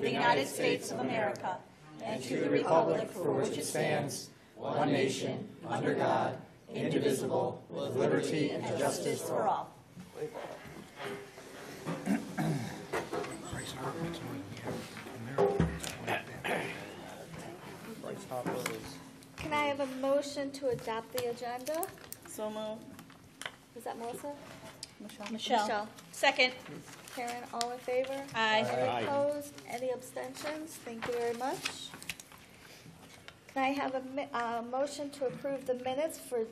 of the United States of America and to the republic for which it stands, one nation, under God, indivisible, with liberty and justice for all. Can I have a motion to adopt the agenda? So moved. Was that Melissa? Michelle. Second. Karen, all in favor? Aye. Any opposed? Any abstentions? Thank you very much. Can I have a motion to approve the minutes for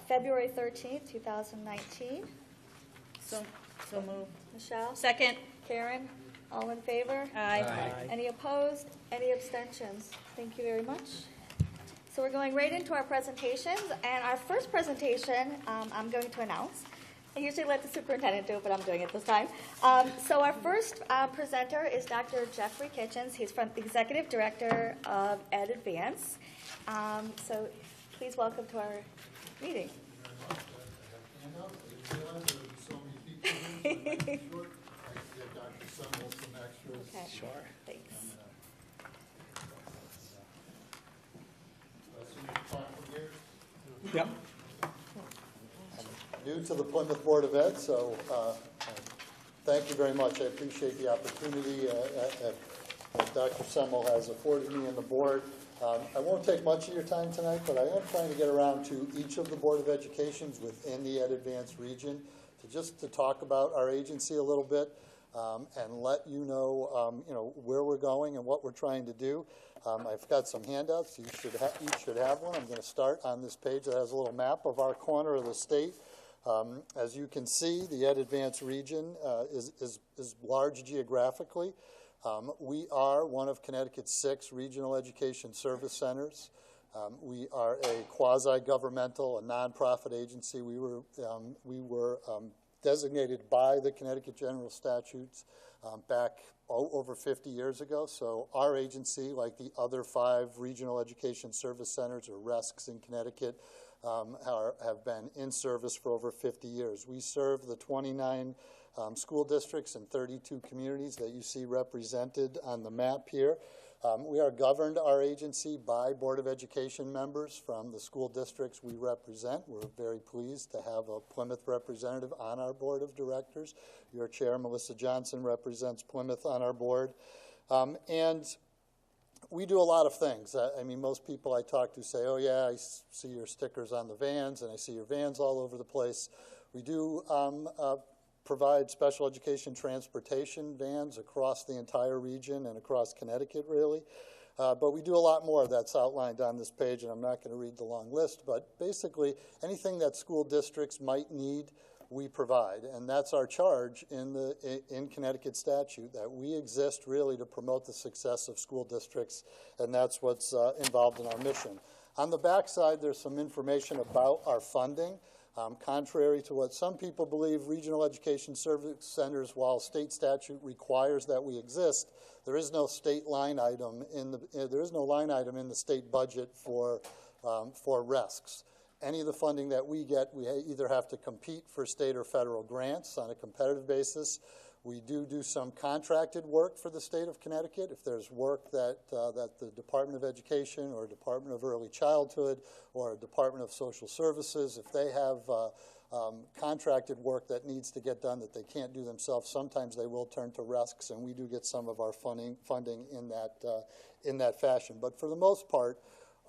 February 13th, 2019? So moved. Michelle? Second. Karen, all in favor? Aye. Any opposed? Any abstentions? Thank you very much. So we're going right into our presentations, and our first presentation I'm going to announce. I usually let the superintendent do it, but I'm doing it this time. So our first presenter is Dr. Jeffrey Kitchens. He's from the Executive Director of Ed Advance. So please welcome to our meeting. Okay. Sure. Thanks. Yep. New to the Plymouth Board of Ed, so thank you very much. I appreciate the opportunity that Dr. Semmel has afforded me and the board. I won't take much of your time tonight, but I am trying to get around to each of the Board of Educations within the Ed Advance region to talk about our agency a little bit and let you know, where we're going and what we're trying to do. I've got some handouts. You each should have one. I'm going to start on this page that has a little map of our corner of the state. As you can see, the Ed Advance region is large geographically. We are one of Connecticut's 6 regional education service centers. We are a quasi-governmental, a nonprofit agency. We were designated by the Connecticut General Statutes back over 50 years ago. So our agency, like the other 5 regional education service centers or RESCs in Connecticut, have been in service for over 50 years. We serve the 29 school districts and 32 communities that you see represented on the map here. We are governed, our agency, by Board of Education members from the school districts we represent. We're very pleased to have a Plymouth representative on our Board of Directors. Your chair, Melissa Johnson, represents Plymouth on our board. And we do a lot of things. Most people I talk to say, oh yeah, I see your stickers on the vans and I see your vans all over the place. We do provide special education transportation vans across the entire region and across Connecticut, really. But we do a lot more that's outlined on this page, and I'm not going to read the long list, but basically anything that school districts might need, we provide. And that's our charge in Connecticut statute, that we exist really to promote the success of school districts, and that's what's involved in our mission. On the back side, there's some information about our funding. Contrary to what some people believe, regional education service centers, while state statute requires that we exist, there is no state line item in the state budget for RESCs. Any of the funding that we get, we either have to compete for state or federal grants on a competitive basis. We do some contracted work for the state of Connecticut. If there's work that the Department of Education or Department of Early Childhood or Department of Social Services, if they have contracted work that needs to get done that they can't do themselves, sometimes they will turn to RESCs, and we do get some of our funding in that fashion. But for the most part,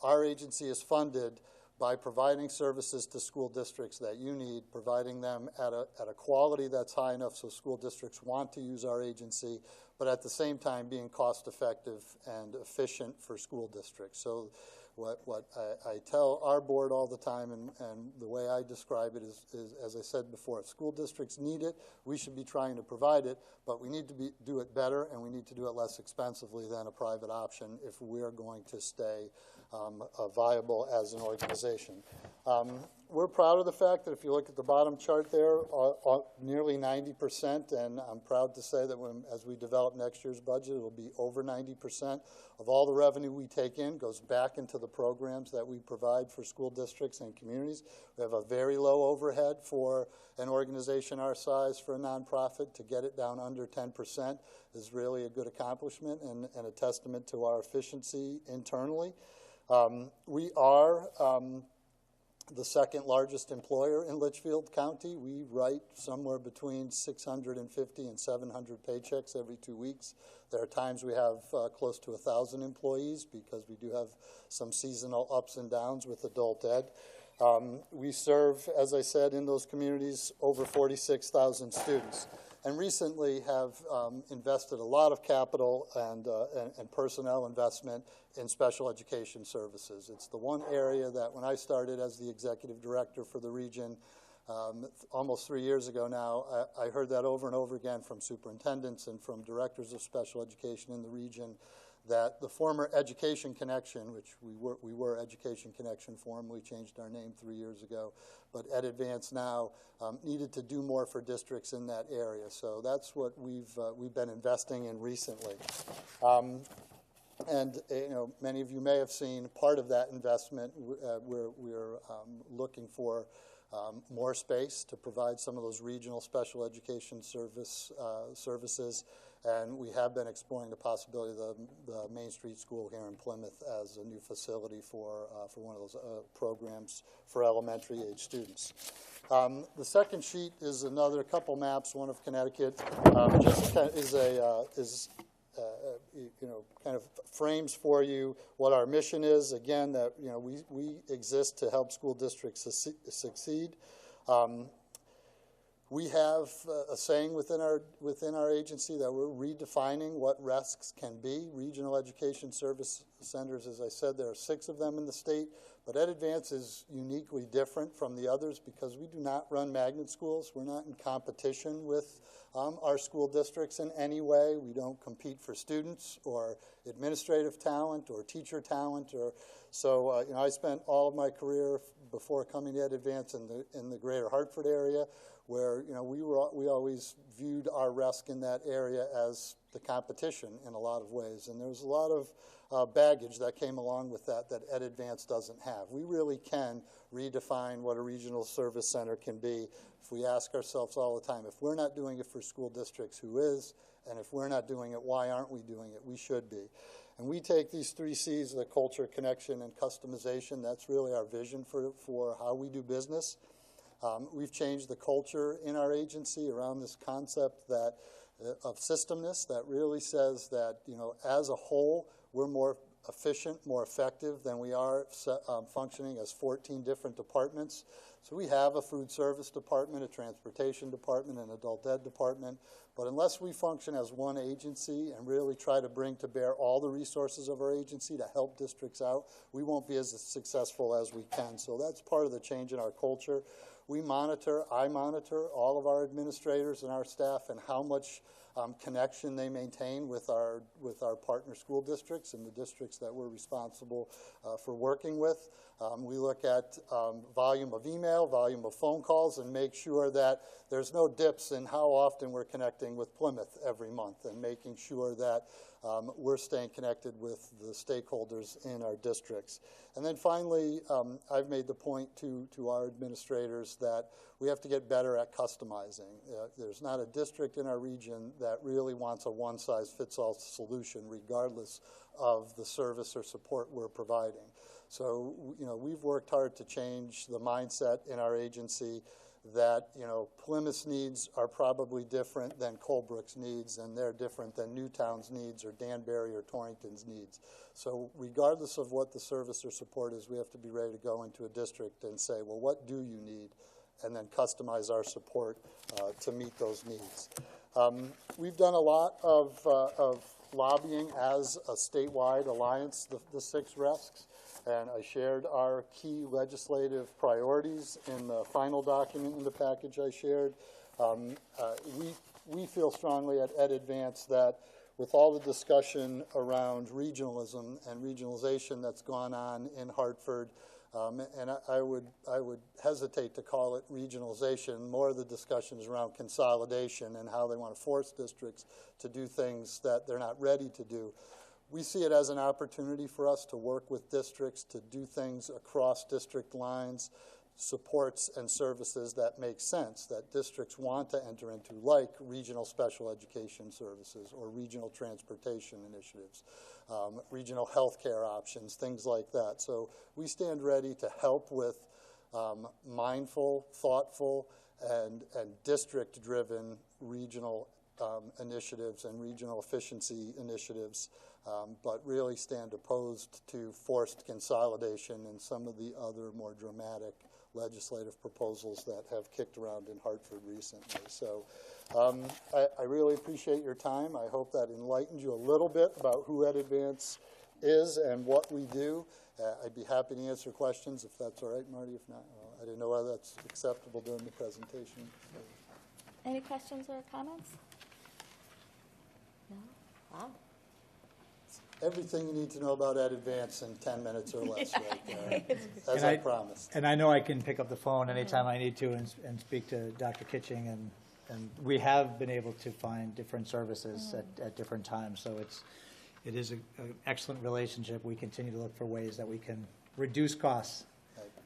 our agency is funded by providing services to school districts that you need, providing them at a quality that's high enough so school districts want to use our agency, but at the same time being cost effective and efficient for school districts. So what I tell our board all the time, and the way I describe it is, as I said before, if school districts need it, we should be trying to provide it, but we need to do it better, and we need to do it less expensively than a private option if we are going to stay viable as an organization. We're proud of the fact that if you look at the bottom chart there, nearly 90%, and I'm proud to say that as we develop next year's budget, it will be over 90% of all the revenue we take in goes back into the programs that we provide for school districts and communities. We have a very low overhead for an organization our size, for a nonprofit. To get it down under 10% is really a good accomplishment and a testament to our efficiency internally. We are the second largest employer in Litchfield County. We write somewhere between 650 and 700 paychecks every 2 weeks. There are times we have close to 1,000 employees because we do have some seasonal ups and downs with adult ed. We serve, as I said, in those communities over 46,000 students, and recently have invested a lot of capital and personnel investment in special education services. It's the one area that when I started as the executive director for the region almost 3 years ago now, I heard that over and over again from superintendents and from directors of special education in the region, that the former Education Connection, which we were Education Connection formerly, changed our name 3 years ago, but Ed Advance now, needed to do more for districts in that area. So that's what we've been investing in recently. And many of you may have seen part of that investment. We're looking for more space to provide some of those regional special education services, and we have been exploring the possibility of the Main Street School here in Plymouth as a new facility for one of those programs for elementary age students. The second sheet is another couple maps, one of Connecticut, just kind of frames for you what our mission is. Again, that we exist to help school districts succeed. We have a saying within our agency that we're redefining what RESCs can be. Regional Education Service Centers, as I said, there are 6 of them in the state, but Ed Advance is uniquely different from the others because we do not run magnet schools. We're not in competition with our school districts in any way. We don't compete for students or administrative talent or teacher talent. So I spent all of my career before coming to Ed Advance in the greater Hartford area, where we always viewed our RESC in that area as the competition in a lot of ways, and there's a lot of baggage that came along with that Ed Advance doesn't have. We really can redefine what a regional service center can be if we ask ourselves all the time, if we're not doing it for school districts, who is? And if we're not doing it, why aren't we doing it? We should be. And we take these 3 C's, the culture, connection, and customization. That's really our vision for how we do business. We've changed the culture in our agency around this concept of systemness that really says that, as a whole, we're more efficient, more effective than we are functioning as 14 different departments. So we have a food service department, a transportation department, an adult ed department, but unless we function as one agency and really try to bring to bear all the resources of our agency to help districts out, we won't be as successful as we can. So that's part of the change in our culture. I monitor all of our administrators and our staff and how much connection they maintain with our partner school districts and the districts that we're responsible for working with. We look at volume of email, volume of phone calls, and make sure that there's no dips in how often we're connecting with Plymouth every month, and making sure that we're staying connected with the stakeholders in our districts. And then finally, I've made the point to our administrators that we have to get better at customizing. There's not a district in our region that really wants a one-size-fits-all solution, regardless of the service or support we're providing. So, we've worked hard to change the mindset in our agency that, Plymouth's needs are probably different than Colebrook's needs, and they're different than Newtown's needs or Danbury or Torrington's needs. So regardless of what the service or support is, we have to be ready to go into a district and say, well, what do you need? And then customize our support to meet those needs. We've done a lot of lobbying as a statewide alliance, the 6 RESCs. And I shared our key legislative priorities in the final document in the package I shared. We feel strongly at Ed Advance that with all the discussion around regionalism and regionalization that's gone on in Hartford, and I would hesitate to call it regionalization. More of the discussion is around consolidation and how they want to force districts to do things that they're not ready to do. We see it as an opportunity for us to work with districts to do things across district lines, supports and services that make sense, that districts want to enter into, like regional special education services or regional transportation initiatives, regional health care options, things like that. So we stand ready to help with mindful, thoughtful, and district-driven regional initiatives and regional efficiency initiatives, but really stand opposed to forced consolidation and some of the other more dramatic legislative proposals that have kicked around in Hartford recently. So I really appreciate your time. I hope that enlightened you a little bit about who EdAdvance is and what we do. I'd be happy to answer questions if that's all right, Marty. If not, I didn't know whether that's acceptable during the presentation. Any questions or comments? No? Wow. Everything you need to know about EdAdvance in 10 minutes or less, right there, as And I promised. And I know I can pick up the phone anytime I need to and speak to Dr. Kitching, and we have been able to find different services at different times. So it is an excellent relationship. We continue to look for ways that we can reduce costs.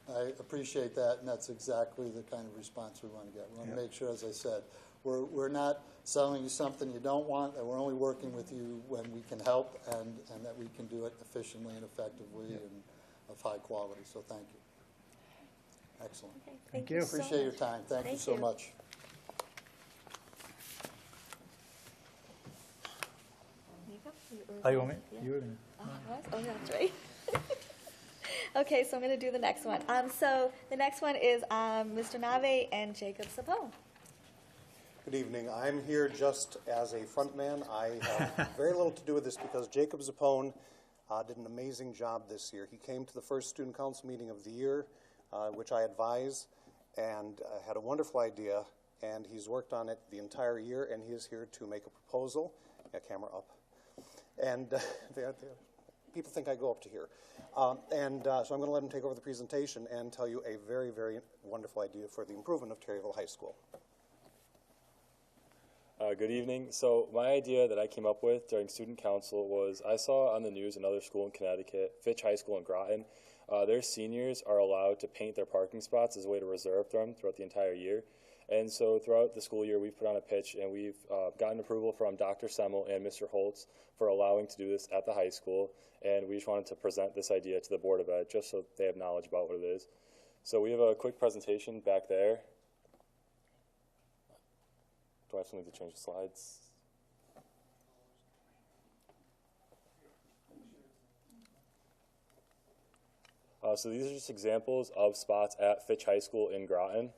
I appreciate that, and that's exactly the kind of response we want to get. We want to make sure, as I said, we're not selling you something you don't want, that we're only working with you when we can help, and that we can do it efficiently and effectively and of high quality. So thank you. Excellent. Okay, Thank you. so Appreciate your much. time. Thank you so much. Oh, you want me? Yeah. You were gonna. Oh, that's right. Okay, so I'm going to do the next one. So the next one is Mr. Nave and Jacob Sapone. Good evening. I'm here just as a front man. I have very little to do with this because Jacob Zappone did an amazing job this year. He came to the first student council meeting of the year, which I advise, and had a wonderful idea, and he's worked on it the entire year, and he is here to make a proposal. Yeah, camera up. And people think I go up to here. So I'm going to let him take over the presentation and tell you a very, very wonderful idea for the improvement of Terryville High School. Good evening. So my idea that I came up with during student council was I saw on the news another school in Connecticut, Fitch High School in Groton. Their seniors are allowed to paint their parking spots as a way to reserve them throughout the entire year. And so throughout the school year, we've put on a pitch, and we've gotten approval from Dr. Semmel and Mr. Holtz for allowing to do this at the high school. And we just wanted to present this idea to the Board of Ed just so they have knowledge about what it is. So we have a quick presentation back there. Do I still need to change the slides? So these are just examples of spots at Fitch High School in Groton.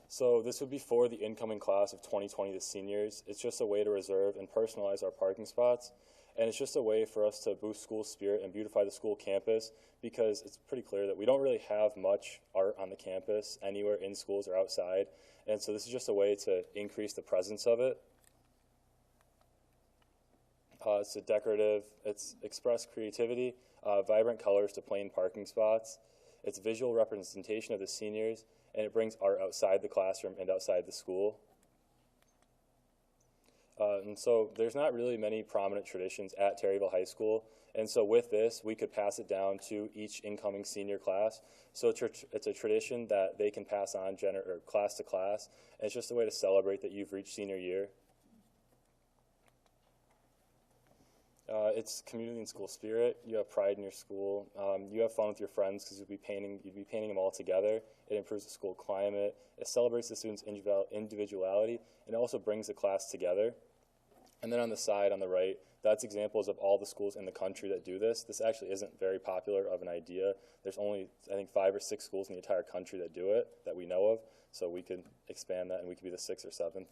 So this would be for the incoming class of 2020, the seniors. It's just a way to reserve and personalize our parking spots. And it's just a way for us to boost school spirit and beautify the school campus, because it's pretty clear that we don't really have much art on the campus anywhere in schools or outside. And so this is just a way to increase the presence of it. It's a decorative, it's express creativity, vibrant colors to plain parking spots. It's visual representation of the seniors, and it brings art outside the classroom and outside the school. And so there's not really many prominent traditions at Terryville High School. And so with this, we could pass it down to each incoming senior class. So it's a tradition that they can pass on class to class. And it's just a way to celebrate that you've reached senior year. It's community and school spirit. You have pride in your school. You have fun with your friends because you'd be painting them all together. It improves the school climate. It celebrates the students' individuality, and it also brings the class together. And then on the side, on the right, that's examples of all the schools in the country that do this. This actually isn't very popular of an idea. There's only, I think, 5 or 6 schools in the entire country that do it, that we know of. So we could expand that, and we could be the 6th or 7th.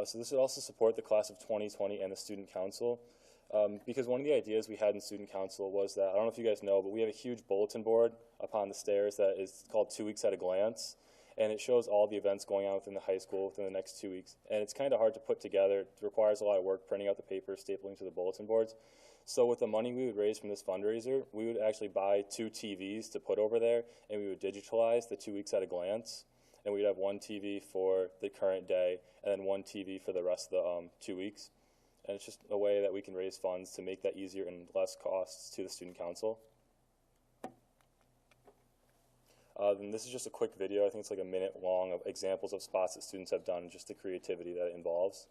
So this would also support the class of 2020 and the student council, because one of the ideas we had in student council was that, I don't know if you guys know, but we have a huge bulletin board up on the stairs that is called 2 Weeks at a Glance. and it shows all the events going on within the high school within the next 2 weeks. And it's kind of hard to put together. It requires a lot of work printing out the paper, stapling to the bulletin boards. So with the money we would raise from this fundraiser, we would actually buy 2 TVs to put over there, and we would digitalize the 2 weeks at a glance. And we'd have 1 TV for the current day, and then 1 TV for the rest of the 2 weeks. And it's just a way that we can raise funds to make that easier and less costs to the student council. Then this is just a quick video. I think it's like a minute long of examples of spots that students have done, just the creativity that it involves.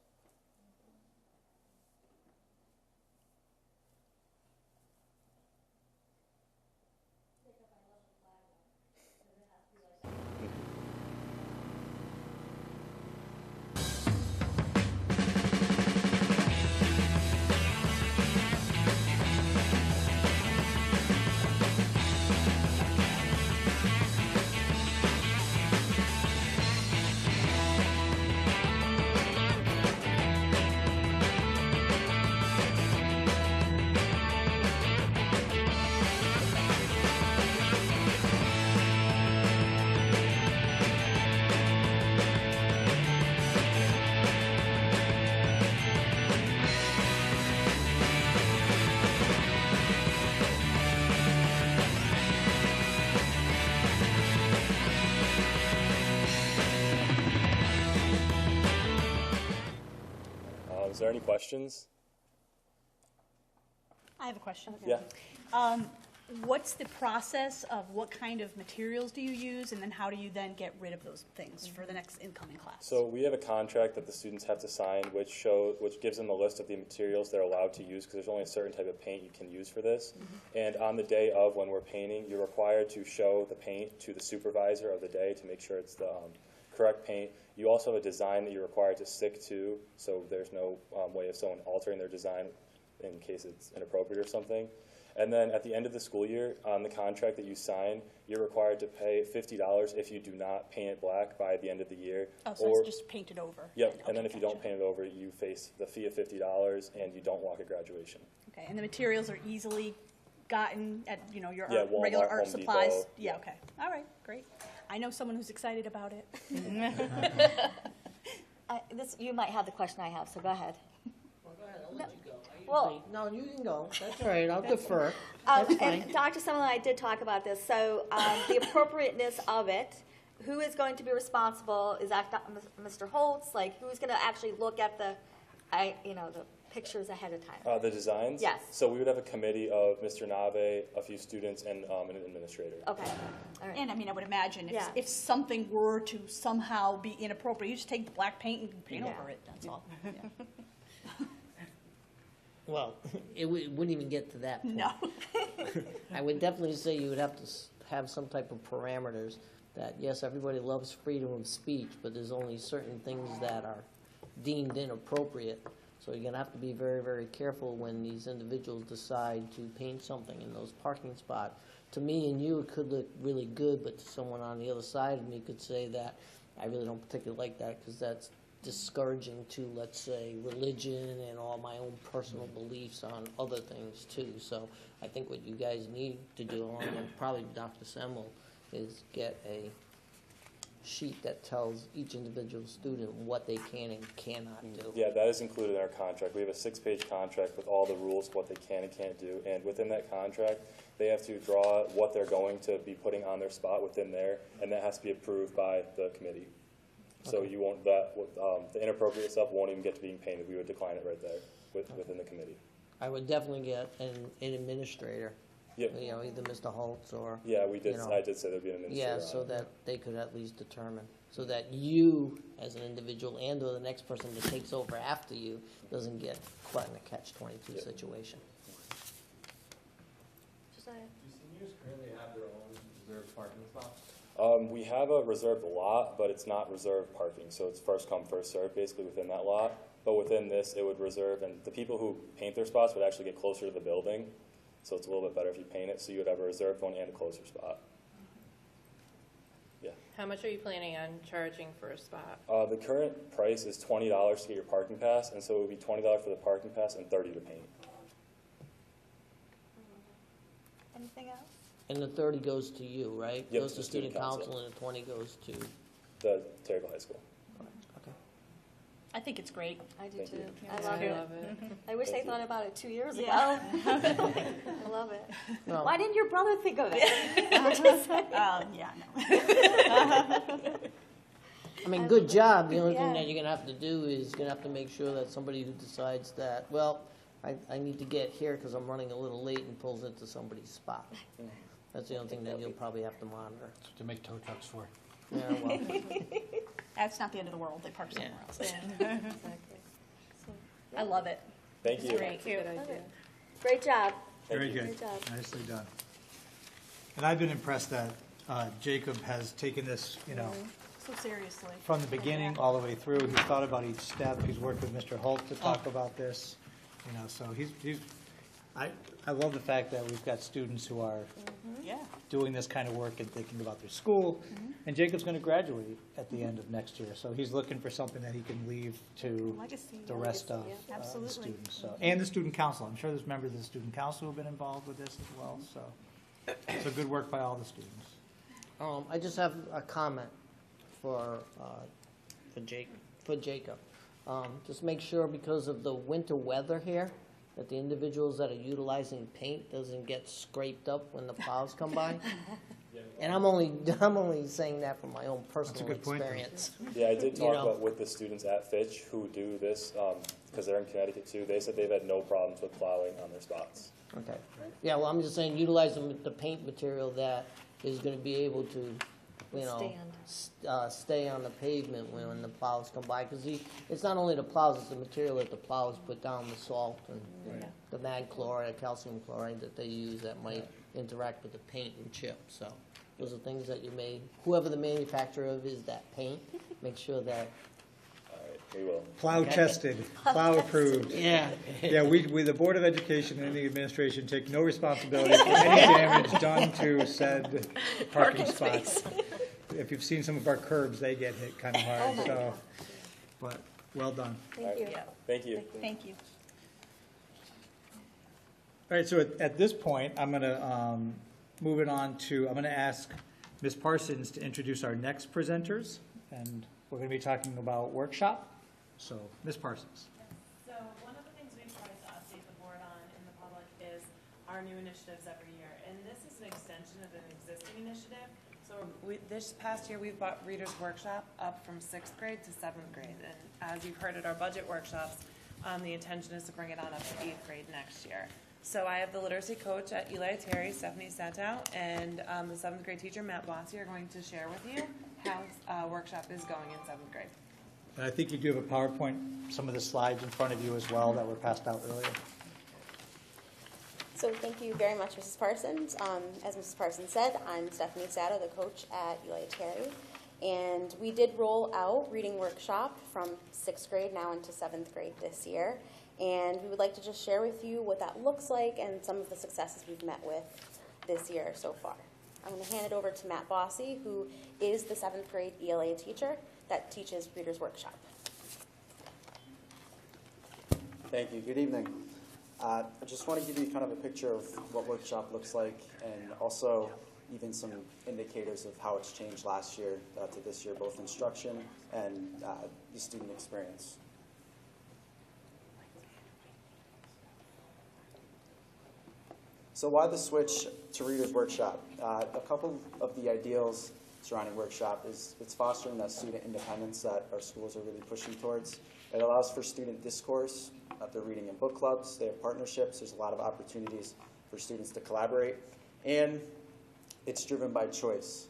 Is there any questions? I have a question. Yeah. What's the process of what kind of materials do you use, and then how do you then get rid of those things for the next incoming class? So we have a contract that the students have to sign, which gives them a list of the materials they're allowed to use, because there's only a certain type of paint you can use for this. And on the day of when we're painting, you're required to show the paint to the supervisor of the day to make sure it's the correct paint. You also have a design that you're required to stick to, so there's no way of someone altering their design in case it's inappropriate or something. And then at the end of the school year, on the contract that you sign, you're required to pay $50 if you do not paint it black by the end of the year. Oh, so it's just painted over? Yep, Okay, and then if you gotcha. don't paint it over, you face the fee of $50 and you don't walk at graduation. Okay, and the materials are easily gotten at, your Yeah, art, Walmart, regular art Home supplies? Depot. Yeah, okay. All right, great. I know someone who's excited about it. You might have the question I have, so go ahead. Well, go ahead, I'll let you go. Well- No, you can go. That's all right, I'll defer. That's fine. And Dr. Semmel and I did talk about this, so the appropriateness of it, who is going to be responsible? Is that Mr. Holtz? Like, who's going to actually look at the pictures ahead of time? The designs? Yes. So we would have a committee of Mr. Nave, a few students, and an administrator. Okay, all right. And I would imagine Yeah. if something were to somehow be inappropriate, you just take the black paint and paint Yeah. over it, that's all. Yeah. Well, it wouldn't even get to that point. No. I would definitely say you would have to have some type of parameters that, yes, everybody loves freedom of speech, but there's only certain things that are deemed inappropriate. So you're going to have to be very, very careful when these individuals decide to paint something in those parking spots. To me and you, it could look really good, but to someone on the other side of me could say that I really don't particularly like that because that's discouraging to, let's say, religion and all my own personal beliefs on other things too. So I think what you guys need to do, along with probably Dr. Semmel, is get a sheet that tells each individual student what they can and cannot do. Yeah, that is included in our contract. We have a 6-page contract with all the rules of what they can and can't do. And within that contract, they have to draw what they're going to be putting on their spot within there, and that has to be approved by the committee. So you won't, the inappropriate stuff won't even get to being painted. We would decline it right there within the committee. I would definitely get an administrator, Yep. either Mr. Holtz or. Yeah, we did. you know. I did say there'd be an administrator. Yeah, so on it. that they could at least determine, so that you, as an individual, and or the next person that takes over after you, doesn't get caught in a catch-22 Yeah. situation. Josiah? Do seniors currently have their own reserved parking spots? We have a reserved lot, but it's not reserved parking, so it's first come, first served, basically within that lot. But within this, it would reserve, and the people who paint their spots would actually get closer to the building, so it's a little bit better if you paint it, so you would have a reserved one and a closer spot. Yeah. How much are you planning on charging for a spot? The current price is $20 to get your parking pass, and so it would be $20 for the parking pass and $30 to paint. Anything else? And the 30 goes to you, right? Yep, Goes to to student student council. council, and the 20 goes to the Terryville High School. Okay. I think it's great. I do Thank too. you. I love it. it. I wish they Thank you. thought about it 2 years ago. Yeah. I love it. Well, Why didn't your brother think of that? Yeah, no. I mean, good job. The only thing Yeah. that you're gonna have to do is you're gonna have to make sure that somebody who decides that, well, I need to get here because I'm running a little late and pulls into somebody's spot. That's the only thing that you'll probably have to monitor. That's what to make tow trucks for. Yeah, well, That's not the end of the world. They park somewhere else. Exactly. So, I love it. Thank you. Great. Good love idea. it. Great job. Thank Very you. good. Good job. Nicely done. And I've been impressed that Jacob has taken this, So seriously. from the beginning all the way through. He's thought about each step. He's worked with Mr. Holt to talk about this, so I love the fact that we've got students who are Yeah. doing this kind of work and thinking about their school. And Jacob's going to graduate at the end of next year, so he's looking for something that he can leave to Legacy. the rest of yeah. the Absolutely. students. So, and the student council. I'm sure there's members of the student council who've been involved with this as well, so good work by all the students. I just have a comment for Jacob. Just make sure because of the winter weather here, that the individuals that are utilizing paint doesn't get scraped up when the plows come by. And I'm only saying that from my own personal good point, though. experience. Yeah, I did talk know. about with the students at Fitch who do this, because they're in Connecticut too. They said they've had no problems with plowing on their spots. Okay. Yeah, well, I'm just saying, utilize the paint material that is gonna be able to, stay on the pavement when the plows come by. Because it's not only the plows, it's the material that the plows put down, the salt and the mag chloride, calcium chloride that they use that might interact with the paint and chip. So those are things that whoever the manufacturer of is that paint, make sure that, All right, we will. Plow tested, plow approved. yeah. Yeah, we, the Board of Education and the administration take no responsibility for any damage done to said parking spots. If you've seen some of our curbs, they get hit kind of hard, so, but, well done. Thank you. Yeah. Thank you. Thank you. All right, so at this point, I'm going to move it on to, I'm going to ask Ms. Parsons to introduce our next presenters, and we're going to be talking about workshop. So, Ms. Parsons. So one of the things we try to update the board on in the public is our new initiatives every year. And this is an extension of an existing initiative. So this past year, we've brought Reader's Workshop up from 6th grade to 7th grade. And as you've heard at our budget workshops, the intention is to bring it on up to 8th grade next year. So I have the literacy coach at Eli Terry, Stephanie Santow, and the 7th grade teacher, Matt Bossy, are going to share with you how workshop is going in 7th grade. And I think you do have a PowerPoint, some of the slides in front of you as well that were passed out earlier. So thank you very much, Mrs. Parsons. As Mrs. Parsons said, I'm Stephanie Sato, the coach at Eli Terry. And we did roll out reading workshop from 6th grade now into 7th grade this year. And we would like to just share with you what that looks like and some of the successes we've met with this year so far. I'm going to hand it over to Matt Bossy, who is the 7th grade ELA teacher that teaches Reader's Workshop. Thank you. Good evening. I just want to give you kind of a picture of what workshop looks like and also even some indicators of how it's changed last year to this year, both instruction and the student experience. So why the switch to Reader's Workshop? A couple of the ideals surrounding workshop is it's fostering that student independence that our schools are really pushing towards. It allows for student discourse. They're reading in book clubs. They have partnerships. There's a lot of opportunities for students to collaborate. And it's driven by choice.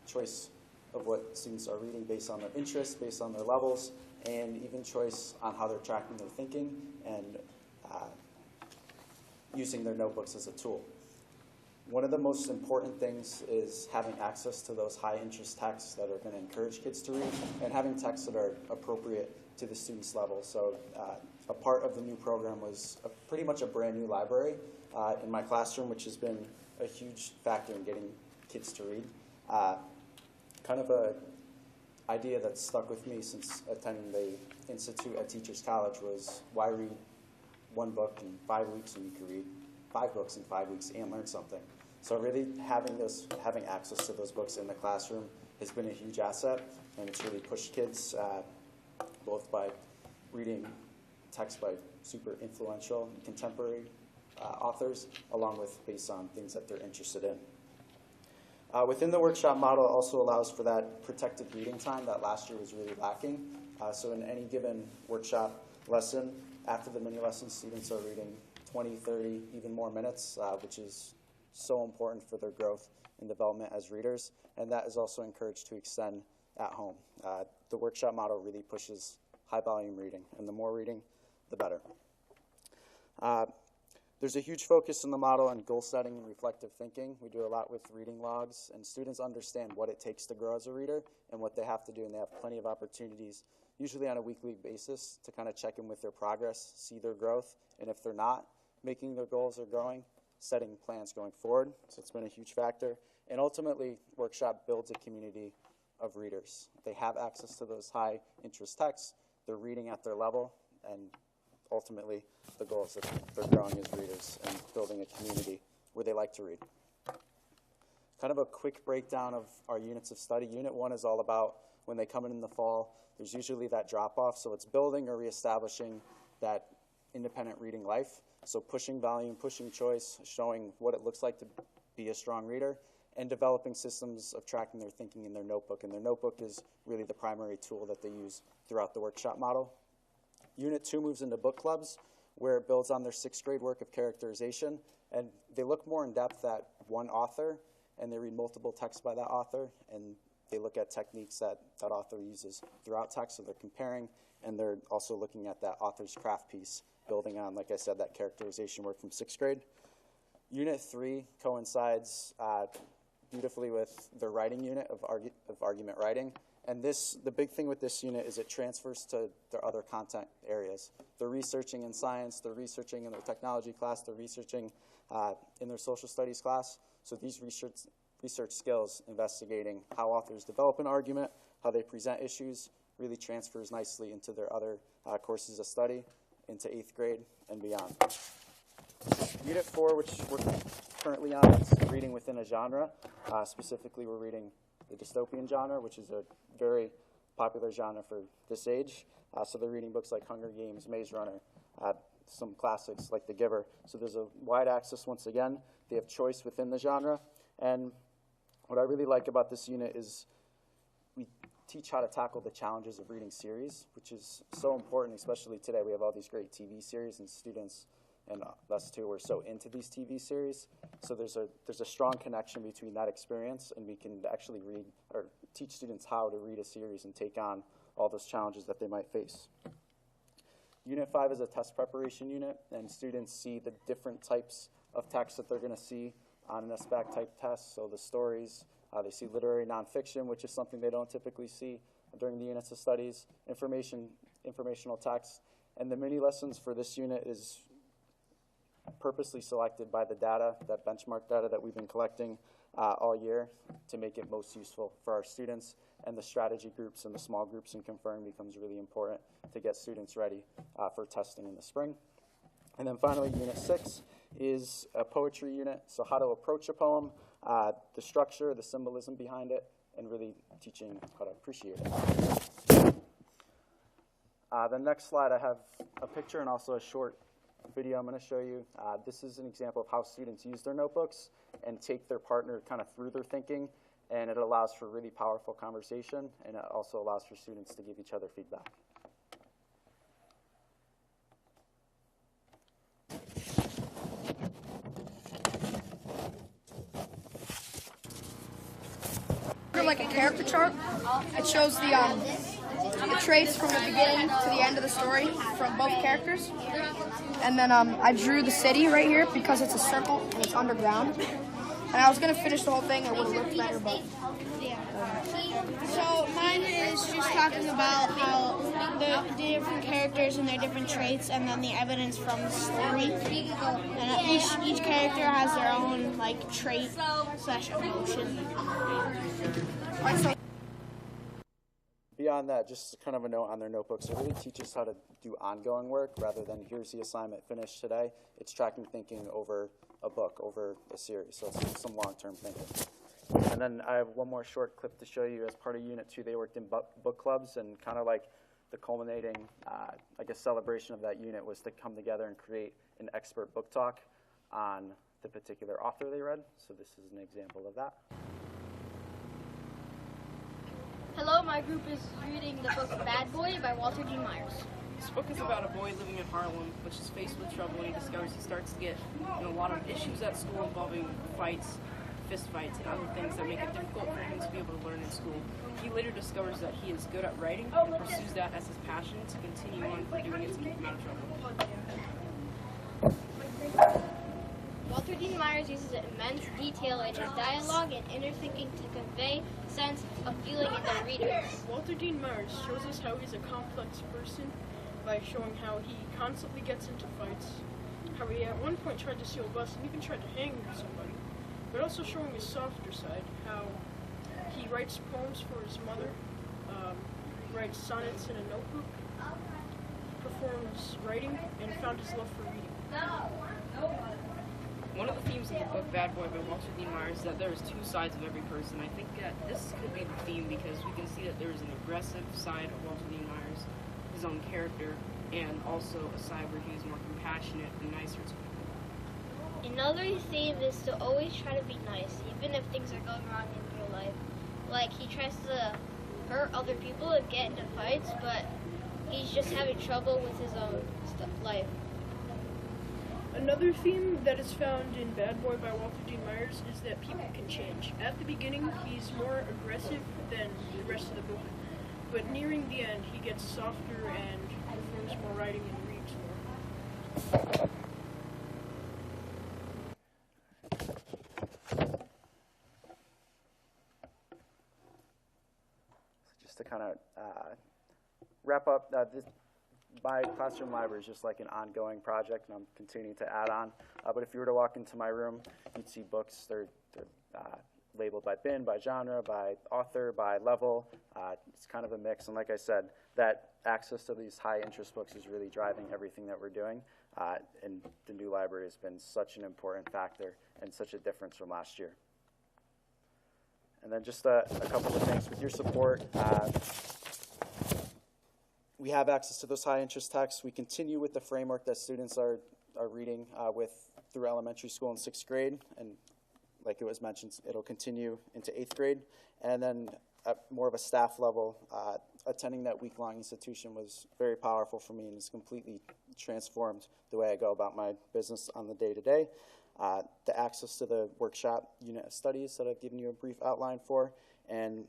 Choice of what students are reading based on their interests, based on their levels, and even choice on how they're tracking their thinking and using their notebooks as a tool. One of the most important things is having access to those high-interest texts that are going to encourage kids to read and having texts that are appropriate to the student's level. So a part of the new program was pretty much a brand new library in my classroom, which has been a huge factor in getting kids to read. Kind of a idea that stuck with me since attending the Institute at Teachers College was why read one book in 5 weeks when you could read 5 books in 5 weeks and learn something. So really having access to those books in the classroom has been a huge asset, and it's really pushed kids both by reading text by super influential and contemporary authors, along with based on things that they're interested in. Within the workshop model, it also allows for that protected reading time that last year was really lacking. So in any given workshop lesson, after the mini lessons, students are reading 20, 30, even more minutes, which is so important for their growth and development as readers. And that is also encouraged to extend at home. The workshop model really pushes high volume reading, and the more reading, the better. There's a huge focus in the model on goal setting and reflective thinking. We do a lot with reading logs, and students understand what it takes to grow as a reader and what they have to do, and they have plenty of opportunities, usually on a weekly basis, to kind of check in with their progress, see their growth, and if they're not making their goals or growing, setting plans going forward. So it's been a huge factor. And ultimately, Workshop builds a community of readers. They have access to those high interest texts, they're reading at their level, and ultimately, the goal is that they're growing as readers and building a community where they like to read. Kind of a quick breakdown of our units of study. Unit 1 is all about when they come in the fall, there's usually that drop-off, so it's building or reestablishing that independent reading life. So pushing volume, pushing choice, showing what it looks like to be a strong reader, and developing systems of tracking their thinking in their notebook. And their notebook is really the primary tool that they use throughout the workshop model. Unit 2 moves into book clubs, where it builds on their 6th grade work of characterization, and they look more in depth at one author, and they read multiple texts by that author, and they look at techniques that that author uses throughout text, so they're comparing, and they're also looking at that author's craft piece, building on, like I said, that characterization work from 6th grade. Unit 3 coincides beautifully with the writing unit of argument writing. And the big thing with this unit is it transfers to their other content areas. They're researching in science, they're researching in their technology class, they're researching in their social studies class. So these research skills, investigating how authors develop an argument, how they present issues, really transfers nicely into their other courses of study, into 8th grade and beyond. Unit 4, which we're currently on, is reading within a genre. Specifically, we're reading the dystopian genre, which is a very popular genre for this age. So they're reading books like Hunger Games, Maze Runner, some classics like The Giver. So there's a wide access once again. They have choice within the genre. And what I really like about this unit is we teach how to tackle the challenges of reading series, which is so important, especially today. We have all these great TV series, and students and us too, we're so into these TV series. So there's a strong connection between that experience, and we can actually read or teach students how to read a series and take on all those challenges that they might face. Unit 5 is a test preparation unit, and students see the different types of text that they're going to see on an SBAC type test. So the stories, they see literary nonfiction, which is something they don't typically see during the units of studies, informational text, and the mini lessons for this unit is purposely selected by the data, that benchmark data that we've been collecting all year to make it most useful for our students. And the strategy groups and the small groups in conferring becomes really important to get students ready for testing in the spring. And then finally, Unit 6 is a poetry unit. So how to approach a poem, the structure, the symbolism behind it, and really teaching how to appreciate it. The next slide, I have a picture and also a short video I'm going to show you. This is an example of how students use their notebooks and take their partner kind of through their thinking, and it allows for really powerful conversation, and it also allows for students to give each other feedback. Like a character chart. It shows the traits from the beginning to the end of the story from both characters. And then I drew the city right here because it's a circle and it's underground. And I was going to finish the whole thing, it would have looked better, but... So mine is just talking about how the different characters and their different traits, and then the evidence from the story. And each character has their own like trait / emotion. Beyond that, just kind of a note on their notebooks, it really teaches how to do ongoing work rather than here's the assignment finished today. It's tracking thinking over a book, over a series, so it's some long-term thinking. And then I have one more short clip to show you. As part of Unit 2, they worked in book clubs, and kind of like the culminating, I guess, celebration of that unit was to come together and create an expert book talk on the particular author they read. So this is an example of that. Hello, my group is reading the book Bad Boy by Walter Dean Myers. This book is about a boy living in Harlem, which is faced with trouble when he discovers he starts to get a lot of issues at school involving fights, fist fights, and other things that make it difficult for him to be able to learn in school. He later discovers that he is good at writing and pursues that as his passion to continue on for doing it to keep him out of trouble. Walter Dean Myers uses immense detail in his dialogue and inner thinking to convey a sense of feeling in their readers. Walter Dean Myers shows us how he's a complex person by showing how he constantly gets into fights, how he at one point tried to steal a bus and even tried to hang somebody, but also showing his softer side, how he writes poems for his mother, writes sonnets in a notebook, performs writing, and found his love for reading. One of the themes of the book Bad Boy by Walter Dean Myers is that there is two sides of every person. I think that this could be the theme because we can see that there is an aggressive side of Walter Dean Myers, his own character, and also a side where he is more compassionate and nicer to people. Another theme is to always try to be nice, even if things are going wrong in your life. Like, he tries to hurt other people and get into fights, but he's just having trouble with his own life. Another theme that is found in Bad Boy by Walter Dean Myers is that people can change. At the beginning, he's more aggressive than the rest of the book, but nearing the end, he gets softer and performs more writing and reads more. Just to kind of wrap up, my classroom library is just like an ongoing project, and I'm continuing to add on. But if you were to walk into my room, you'd see books. They're labeled by bin, by genre, by author, by level. It's kind of a mix. And like I said, that access to these high-interest books is really driving everything that we're doing. And the new library has been such an important factor and such a difference from last year. And then just a couple of things. With your support, we have access to those high-interest texts. We continue with the framework that students are reading through elementary school and 6th grade. And like it was mentioned, it'll continue into 8th grade. And then at more of a staff level, attending that week-long institution was very powerful for me and has completely transformed the way I go about my business on the day-to-day. The access to the workshop unit of studies that I've given you a brief outline for, and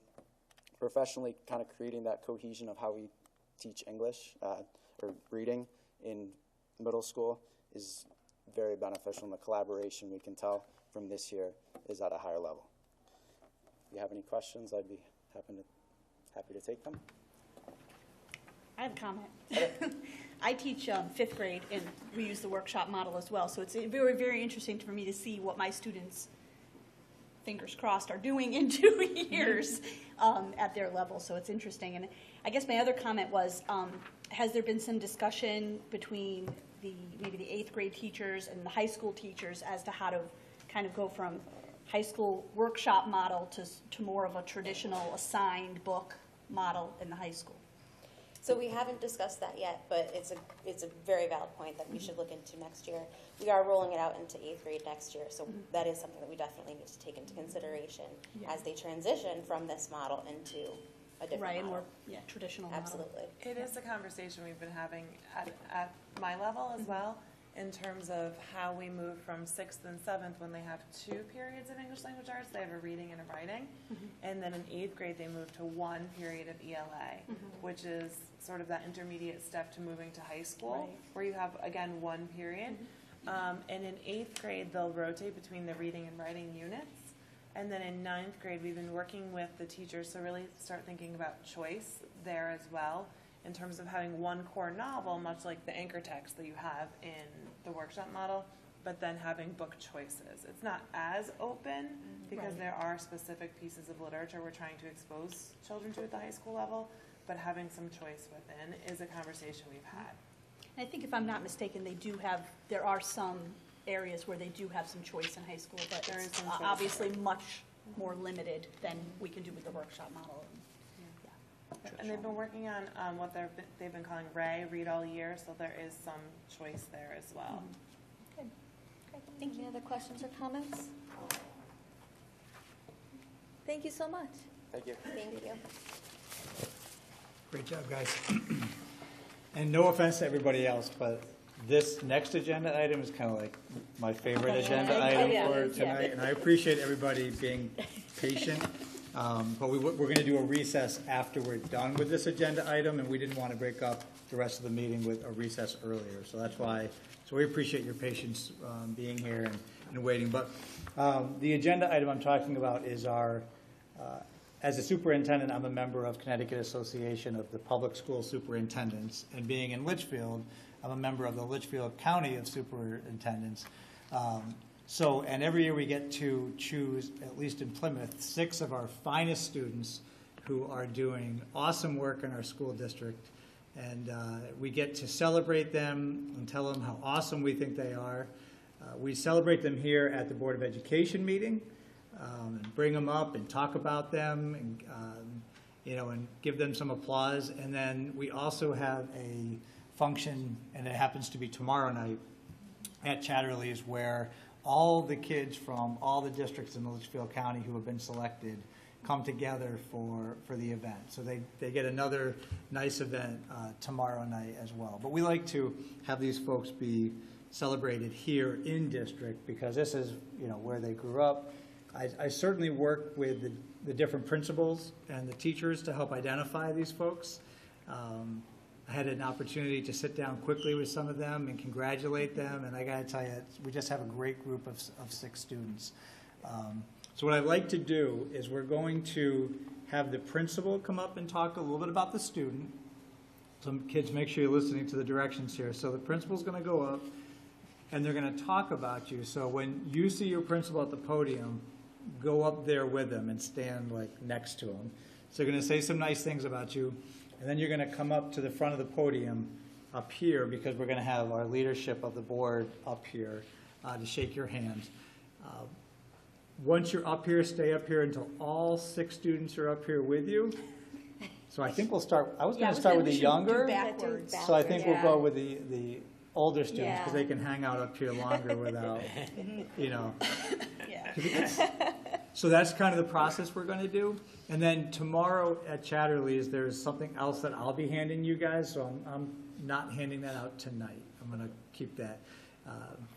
professionally kind of creating that cohesion of how we teach English or reading in middle school is very beneficial, and the collaboration we can tell from this year is at a higher level. If you have any questions, I'd be happy to take them. I have a comment. I teach 5th grade, and we use the workshop model as well, so it's very, very interesting for me to see what my students, fingers crossed, are doing in 2 years at their level, so it's interesting. And I guess my other comment was, has there been some discussion between maybe the 8th grade teachers and the high school teachers as to how to kind of go from high school workshop model to more of a traditional assigned book model in the high school? So we haven't discussed that yet, but it's a very valid point that we should look into next year. We are rolling it out into 8th grade next year, so that is something that we definitely need to take into consideration as they transition from this model into a different model. More traditional model. Absolutely. It is a conversation we've been having at my level as well, in terms of how we move from 6th and 7th when they have 2 periods of English language arts. They have a reading and a writing. And then in 8th grade, they move to 1 period of ELA, which is sort of that intermediate step to moving to high school, where you have, again, 1 period. And in 8th grade, they'll rotate between the reading and writing units. And then in 9th grade, we've been working with the teachers to really start thinking about choice there as well, in terms of having 1 core novel, much like the anchor text that you have in the workshop model, but then having book choices. It's not as open because there are specific pieces of literature we're trying to expose children to at the high school level, but having some choice within is a conversation we've had. And I think if I'm not mistaken, there are some areas where they do have some choice in high school, but There is it's some choice. obviously much more limited than we can do with the workshop model. And they've been working on what they've been calling Read All Year, so there is some choice there as well. Good. Thank you. Any other questions or comments? Thank you so much. Thank you. Thank you. Great job, guys. And no offense to everybody else, but this next agenda item is kind of like my favorite agenda item for tonight, and I appreciate everybody being patient. But we're going to do a recess after we're done with this agenda item, and we didn't want to break up the rest of the meeting with a recess earlier. So that's why, so we appreciate your patience being here and waiting. But the agenda item I'm talking about is our, as a superintendent, I'm a member of Connecticut Association of the Public School Superintendents, and being in Litchfield, I'm a member of the Litchfield County of Superintendents. And every year we get to choose, at least in Plymouth, 6 of our finest students who are doing awesome work in our school district. And we get to celebrate them and tell them how awesome we think they are. We celebrate them here at the Board of Education meeting and bring them up and talk about them and, and give them some applause. And then we also have a function, and it happens to be tomorrow night at Chatterley's, where all the kids from all the districts in Litchfield County who have been selected come together for the event. So they get another nice event tomorrow night as well. But we like to have these folks be celebrated here in district because this is where they grew up. I certainly work with the different principals and the teachers to help identify these folks. I had an opportunity to sit down quickly with some of them and congratulate them, and I got to tell you, we just have a great group of 6 students. So what I'd like to do is we're going to have the principal come up and talk a little bit about the student. Some kids, make sure you're listening to the directions here. So the principal's going to go up, and they're going to talk about you. So when you see your principal at the podium, go up there with them and stand next to him. So they're going to say some nice things about you. And then you're going to come up to the front of the podium up here because we're going to have our leadership of the board up here to shake your hand. Once you're up here, stay up here until all 6 students are up here with you. So I think we'll start, I was going to start with the younger, so I think we'll go with the older students because they can hang out up here longer without, So that's kind of the process we're going to do. And then tomorrow at Chatterley's, there's something else that I'll be handing you guys, so I'm not handing that out tonight. I'm going to keep that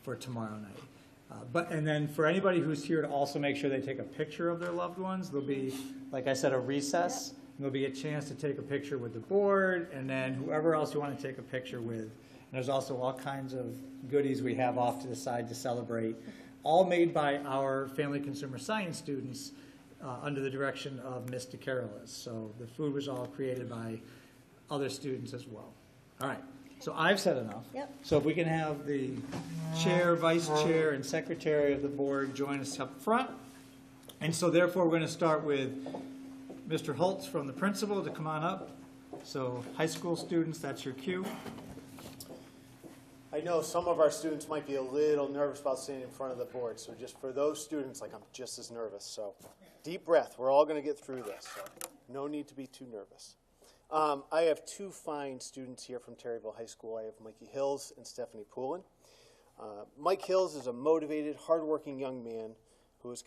for tomorrow night. And then for anybody who's here to also make sure they take a picture of their loved ones, there'll be, like I said, a recess. Yep. And there'll be a chance to take a picture with the board, and then whoever else you want to take a picture with. And there's also all kinds of goodies we have off to the side to celebrate, all made by our family consumer science students under the direction of Ms. DeCarolis. So the food was all created by other students as well. All right, so I've said enough. Yep. So if we can have the chair, vice chair, and secretary of the board join us up front. And so therefore we're going to start with Mr. Holtz from the principal to come on up. So high school students, that's your cue. I know some of our students might be a little nervous about standing in front of the board, so just for those students, I'm just as nervous. So deep breath. We're all going to get through this, so no need to be too nervous. I have 2 fine students here from Terryville High School. I have Mikey Hills and Stephanie Poulin. Mike Hills is a motivated, hardworking young man who has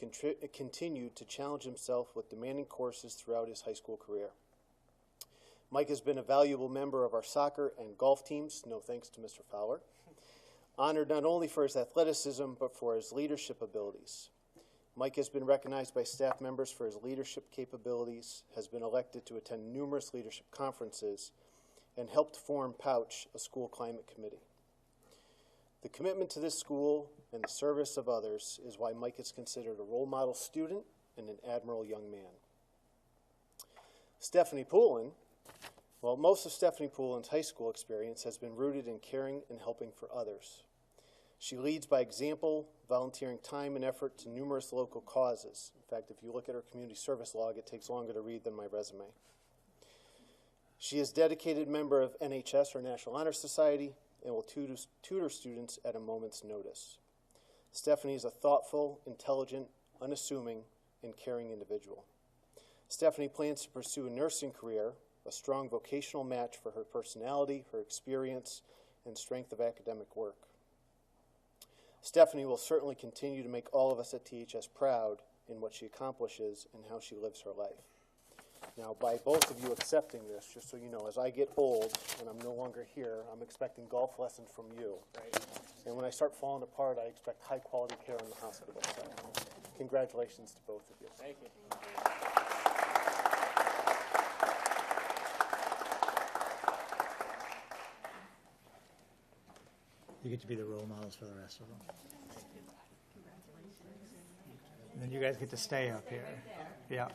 continued to challenge himself with demanding courses throughout his high school career. Mike has been a valuable member of our soccer and golf teams, no thanks to Mr. Fowler. Honored not only for his athleticism, but for his leadership abilities. Mike has been recognized by staff members for his leadership capabilities, has been elected to attend numerous leadership conferences, and helped form Pouch, a school climate committee. The commitment to this school and the service of others is why Mike is considered a role model student and an admirable young man. Stephanie Poulin, well, most of Stephanie Poulin's high school experience has been rooted in caring and helping for others. She leads by example, volunteering time and effort to numerous local causes. In fact, if you look at her community service log, it takes longer to read than my resume. She is a dedicated member of NHS, or National Honor Society, and will tutor students at a moment's notice. Stephanie is a thoughtful, intelligent, unassuming, and caring individual. Stephanie plans to pursue a nursing career, a strong vocational match for her personality, her experience, and strength of academic work. Stephanie will certainly continue to make all of us at THS proud in what she accomplishes and how she lives her life. Now, by both of you accepting this, just so you know, as I get old and I'm no longer here, I'm expecting golf lessons from you. Right? And when I start falling apart, I expect high-quality care in the hospital. So, congratulations to both of you. Thank you. You get to be the role models for the rest of them. And then you guys get to stay up here. Yeah.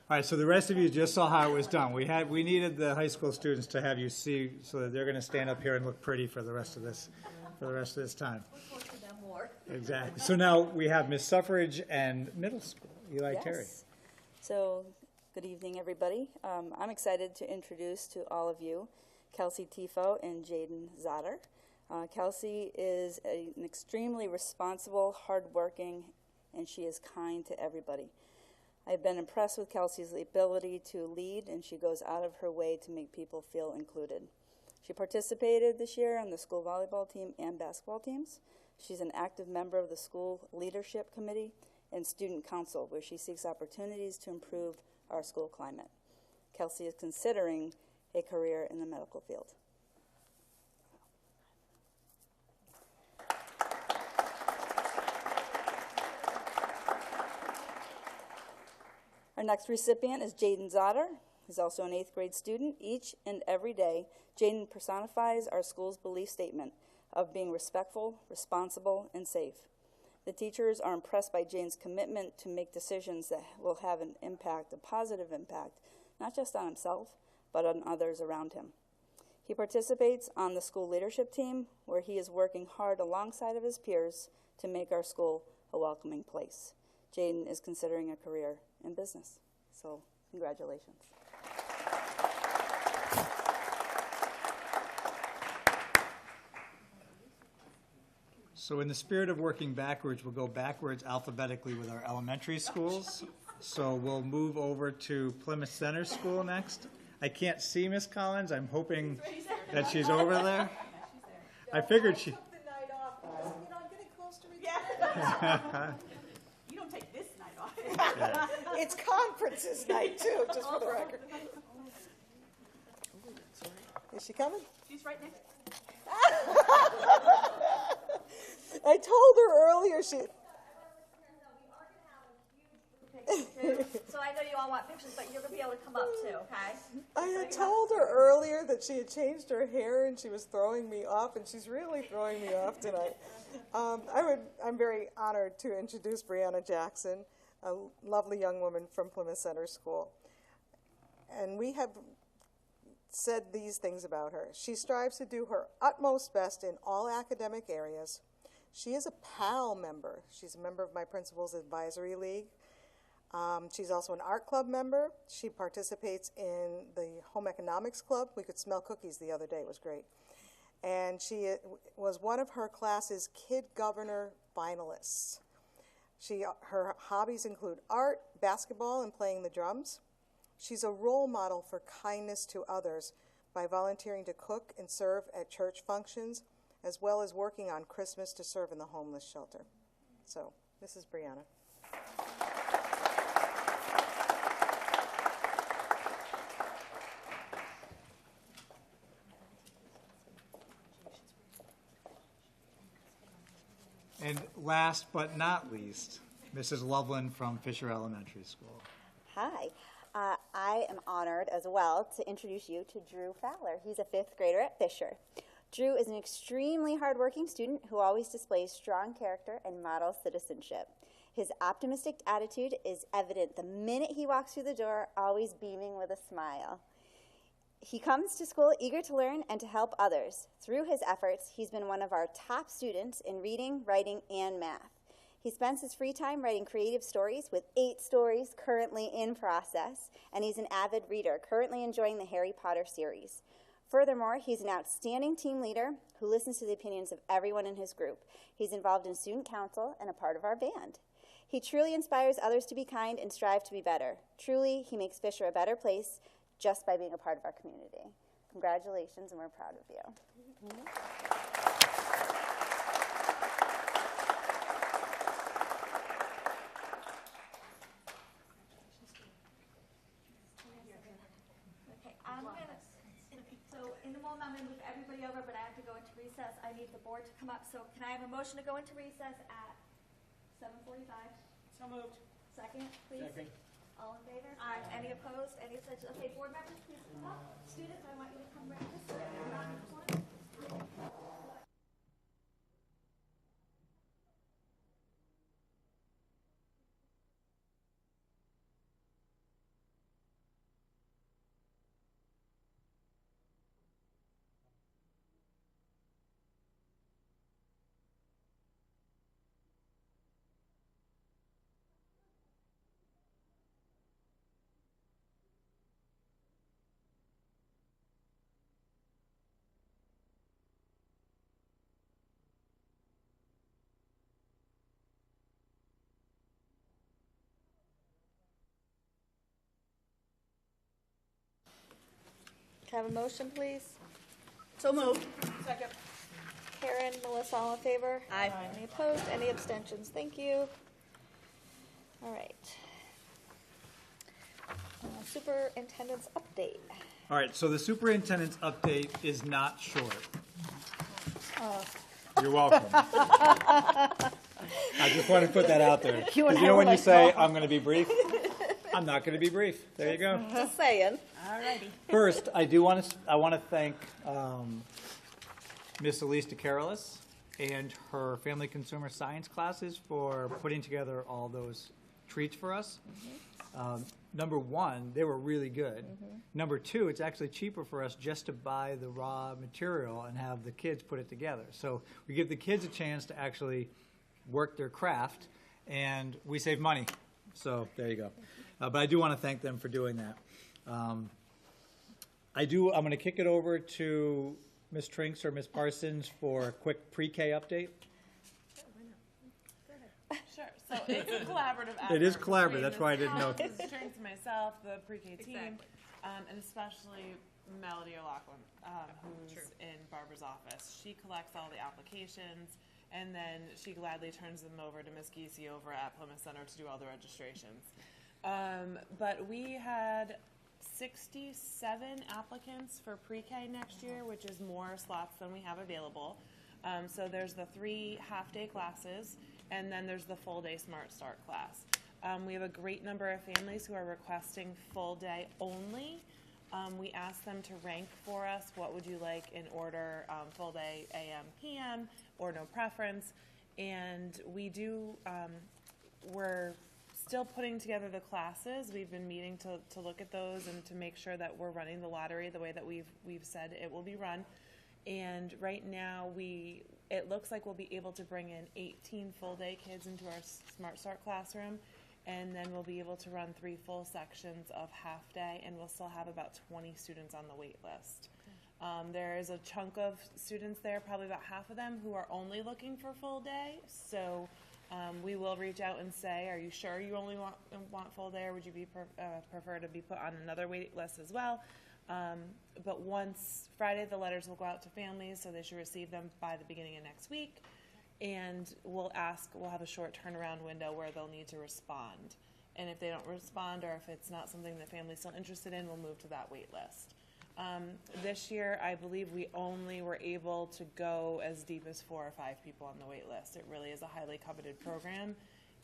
All right, so the rest of you just saw how it was done. We needed the high school students to have you see, so that they're going to stand up here and look pretty for the rest of this time. Exactly. So now we have Miss Suffrage and middle school, Eli Terry. So, good evening, everybody. I'm excited to introduce to all of you Kelsey Tifo and Jaden Zotter. Kelsey is an extremely responsible, hardworking, and she is kind to everybody. I've been impressed with Kelsey's ability to lead, and she goes out of her way to make people feel included. She participated this year on the school volleyball team and basketball teams. She's an active member of the school leadership committee and student council, where she seeks opportunities to improve our school climate. Kelsey is considering a career in the medical field. Our next recipient is Jaden Zotter. He's also an 8th grade student. Each and every day, Jaden personifies our school's belief statement of being respectful, responsible, and safe. The teachers are impressed by Jaden's commitment to make decisions that will have an impact, a positive impact, not just on himself, but on others around him. He participates on the school leadership team, where he is working hard alongside of his peers to make our school a welcoming place. Jaden is considering a career in business. So, congratulations. So in the spirit of working backwards, we'll go backwards alphabetically with our elementary schools. So we'll move over to Plymouth Center School next. I can't see Miss Collins. I'm hoping that she's over there. I figured she... You don't take this night off. Yeah. It's conferences night, too, just for the record. Is she coming? She's right next. I told her earlier she... So I know you all want pictures, but you're going to be able to come up too, okay? I had told her earlier that she had changed her hair and she was throwing me off, and she's really throwing me off tonight. I'm very honored to introduce Brianna Jackson, a lovely young woman from Plymouth Center School. And we have said these things about her. She strives to do her utmost best in all academic areas. She is a PAL member. She's a member of my Principal's Advisory League. She's also an art club member. She participates in the Home Economics Club. We could smell cookies the other day. It was great. And she was one of her class's Kid Governor finalists. Her hobbies include art, basketball, and playing the drums. She's a role model for kindness to others by volunteering to cook and serve at church functions, as well as working on Christmas to serve in the homeless shelter. So, this is Brianna. And last but not least, Mrs. Loveland from Fisher Elementary School. Hi. I am honored as well to introduce you to Drew Fowler. He's a 5th grader at Fisher. Drew is an extremely hardworking student who always displays strong character and models citizenship. His optimistic attitude is evident the minute he walks through the door, always beaming with a smile. He comes to school eager to learn and to help others. Through his efforts, he's been one of our top students in reading, writing, and math. He spends his free time writing creative stories, with 8 stories currently in process, and he's an avid reader, currently enjoying the Harry Potter series. Furthermore, he's an outstanding team leader who listens to the opinions of everyone in his group. He's involved in student council and a part of our band. He truly inspires others to be kind and strive to be better. Truly, he makes Fisher a better place just by being a part of our community. Congratulations, and we're proud of you. Okay, so in a moment I'm going to move everybody over, but I have to go into recess. I need the board to come up. So can I have a motion to go into recess at 7:45? So moved. Second, please. Second. All in favor? Aye. Any opposed? Any abstentions? Okay, board members, please come up. Students, I want you to come right this way. Around the corner. Can I have a motion, please? So moved. Second. Karen, Melissa, all in favor? Aye. Any opposed? Any abstentions? Thank you. All right. Superintendent's update. All right, so the superintendent's update is not short. You're welcome. I just want to put that out there. 'Cause you know when you say, I'm going to be brief? I'm not going to be brief. There you go. Just saying. All righty. First, I want to thank Miss Elise DeCarolis and her family consumer science classes for putting together all those treats for us. Number one, they were really good. Number two, it's actually cheaper for us just to buy the raw material and have the kids put it together. So we give the kids a chance to actually work their craft, and we save money. So there you go. But I do want to thank them for doing that. I'm going to kick it over to Ms. Trinks or Ms. Parsons for a quick pre-K update. Sure. So it's a collaborative effort. It is collaborative. between That's why I didn't know. Ms. Trinks, myself, the pre-K team, and especially Melody O'Loughlin, who's in Barbara's office. She collects all the applications, and then she gladly turns them over to Ms. Giese over at Plymouth Center to do all the registrations. But we had 67 applicants for pre-K next year, which is more slots than we have available. So there's the 3 half-day classes, and then there's the full-day Smart Start class. We have a great number of families who are requesting full-day only. We asked them to rank for us, what would you like in order, full-day AM, PM, or no preference. And we do, we're still putting together the classes. We've been meeting to look at those and to make sure that we're running the lottery the way that we've said it will be run. And right now, it looks like we'll be able to bring in 18 full-day kids into our Smart Start classroom, and then we'll be able to run 3 full sections of half-day, and we'll still have about 20 students on the wait list. There is a chunk of students there, probably about half of them, who are only looking for full-day, so we will reach out and say, are you sure you only want full-day, or would you prefer to be put on another wait list as well? But once Friday, the letters will go out to families, so they should receive them by the beginning of next week. And we'll have a short turnaround window where they'll need to respond. And if they don't respond, or if it's not something the family's still interested in, we'll move to that wait list. This year, I believe we only were able to go as deep as 4 or 5 people on the wait list. It really is a highly coveted program.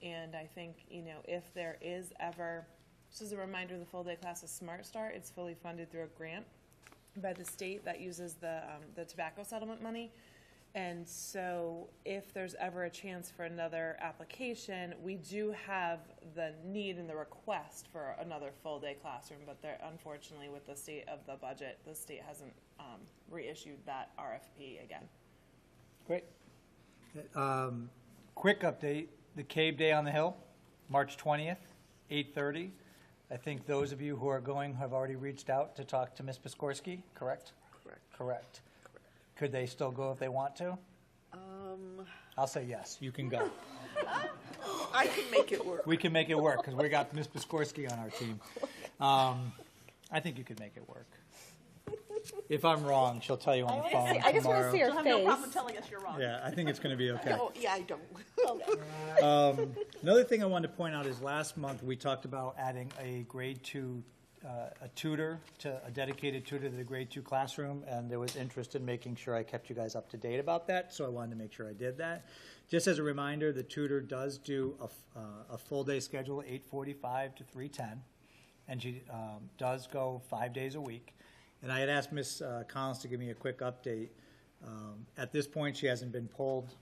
And I think, if there is ever, just as a reminder, the full day class is Smart Start. It's fully funded through a grant by the state that uses the tobacco settlement money. And so if there's ever a chance for another application, we do have the need and the request for another full day classroom, but unfortunately with the state of the budget, the state hasn't reissued that RFP again. Great. Quick update, the Cave Day on the Hill, March 20th, 8:30. I think those of you who are going have already reached out to talk to Ms. Piskorski, correct? Correct. Could they still go if they want to? I'll say yes, you can go. I can make it work. We can make it work because we got Ms. Piskorski on our team. I think you could make it work. If I'm wrong, she'll tell you on the phone I just want to tomorrow. see her You'll have face. no problem telling us you're wrong. Yeah, I think it's going to be okay. Oh, yeah, I don't. Another thing I wanted to point out is last month we talked about adding a grade 2, a tutor, a dedicated tutor to the grade 2 classroom, and there was interest in making sure I kept you guys up to date about that, so I wanted to make sure I did that. Just as a reminder, the tutor does do a full day schedule, 8:45 to 3:10, and she does go 5 days a week. And I had asked Ms. Collins to give me a quick update. At this point, she hasn't been pulled.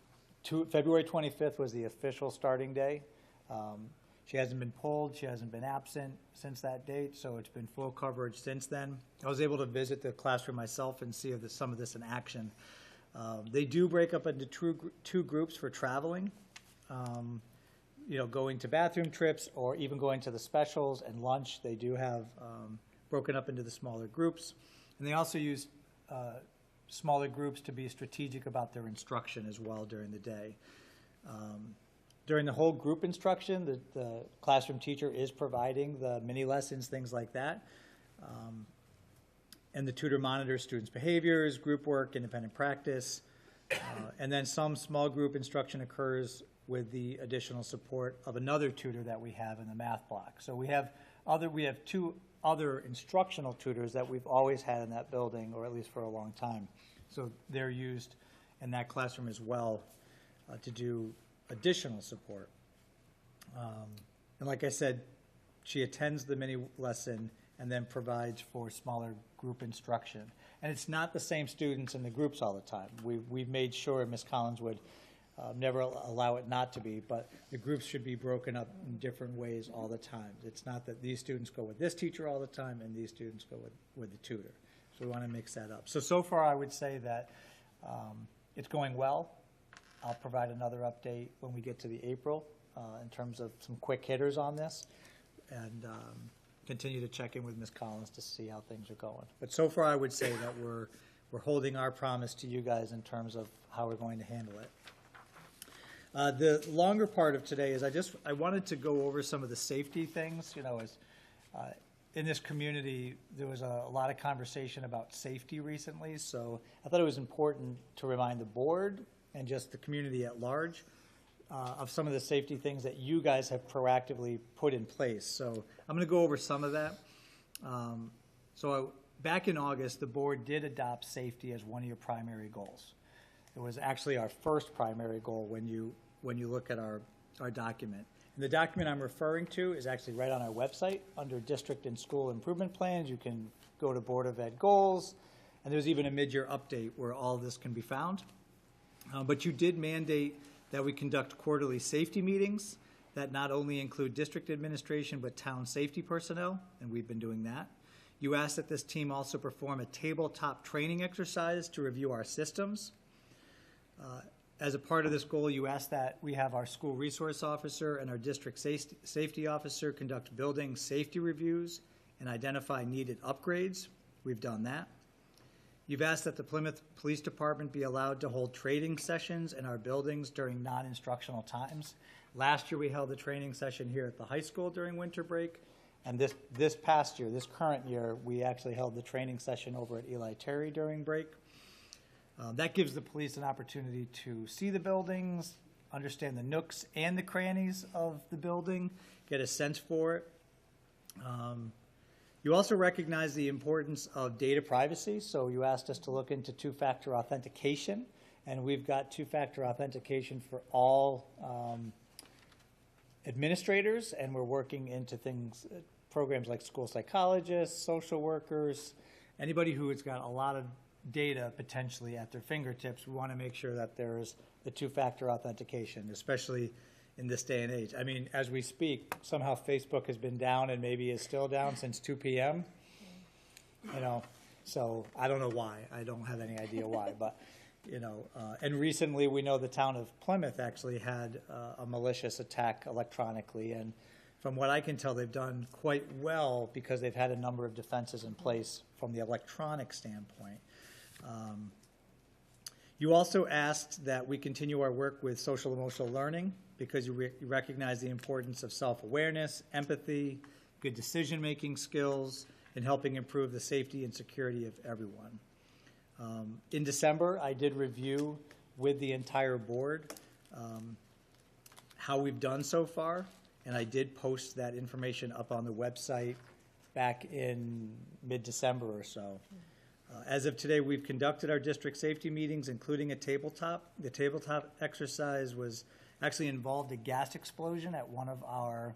February 25th was the official starting day. She hasn't been pulled. She hasn't been absent since that date, so it's been full coverage since then. I was able to visit the classroom myself and see some of this in action. They do break up into two groups for traveling, going to bathroom trips or even going to the specials and lunch. They do have broken up into the smaller groups. And they also use smaller groups to be strategic about their instruction as well during the day. During the whole group instruction, the classroom teacher is providing the mini lessons, things like that. And the tutor monitors students' behaviors, group work, independent practice. And then some small group instruction occurs with the additional support of another tutor that we have in the math block. So we have two other instructional tutors that we've always had in that building, or at least for a long time. So they're used in that classroom as well to do additional support. And like I said, she attends the mini lesson and then provides for smaller group instruction. And it's not the same students in the groups all the time. We've made sure Ms. Collins would never allow it not to be, but the groups should be broken up in different ways all the time. It's not that these students go with this teacher all the time and these students go with the tutor. So we want to mix that up. So far I would say that it's going well. I'll provide another update when we get to the April in terms of some quick hitters on this, and continue to check in with Ms. Collins to see how things are going. But so far I would say that we're holding our promise to you guys in terms of how we're going to handle it. The longer part of today is I wanted to go over some of the safety things. In this community, there was a lot of conversation about safety recently, so I thought it was important to remind the board and just the community at large of some of the safety things that you guys have proactively put in place. So I'm going to go over some of that. Back in August, the board did adopt safety as one of your primary goals. It was actually our first primary goal when you look at our document. And the document I'm referring to is actually right on our website under District and School Improvement Plans. You can go to Board of Ed Goals, and there's even a mid-year update where all of this can be found. But you did mandate that we conduct quarterly safety meetings that not only include district administration but town safety personnel, and we've been doing that. You asked that this team also perform a tabletop training exercise to review our systems. As a part of this goal, you asked that we have our school resource officer and our district safety officer conduct building safety reviews and identify needed upgrades. We've done that. You've asked that the Plymouth Police Department be allowed to hold training sessions in our buildings during non-instructional times. Last year, we held a training session here at the high school during winter break. And this past year, this current year, we actually held the training session over at Eli Terry during break. That gives the police an opportunity to see the buildings, understand the nooks and the crannies of the building, get a sense for it. You also recognize the importance of data privacy, so you asked us to look into two-factor authentication, and we've got two-factor authentication for all administrators, and we're working into programs like school psychologists, social workers, anybody who has got a lot of data potentially at their fingertips. We want to make sure that there's the two-factor authentication, especially in this day and age. I mean, as we speak, somehow Facebook has been down and maybe is still down since 2 p.m. So I don't know why. I don't have any idea why, but and recently we know the town of Plymouth actually had a malicious attack electronically, and from what I can tell, they've done quite well because they've had a number of defenses in place from the electronic standpoint. You also asked that we continue our work with social emotional learning because you recognize the importance of self-awareness, empathy, good decision-making skills, and helping improve the safety and security of everyone. In December, I did review with the entire board how we've done so far, and I did post that information up on the website back in mid-December or so. As of today, we've conducted our district safety meetings, including a tabletop. The tabletop exercise was actually involved a gas explosion at one of our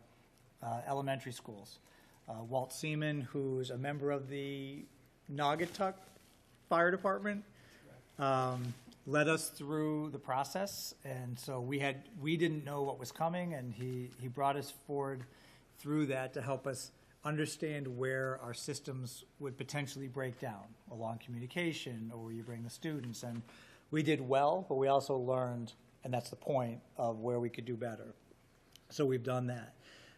elementary schools. Walt Seaman, who's a member of the Naugatuck Fire Department, led us through the process, and so we didn't know what was coming, and he brought us forward through that to help us understand where our systems would potentially break down along communication or where you bring the students. And we did well, but we also learned, and that's the point, of where we could do better. So we've done that.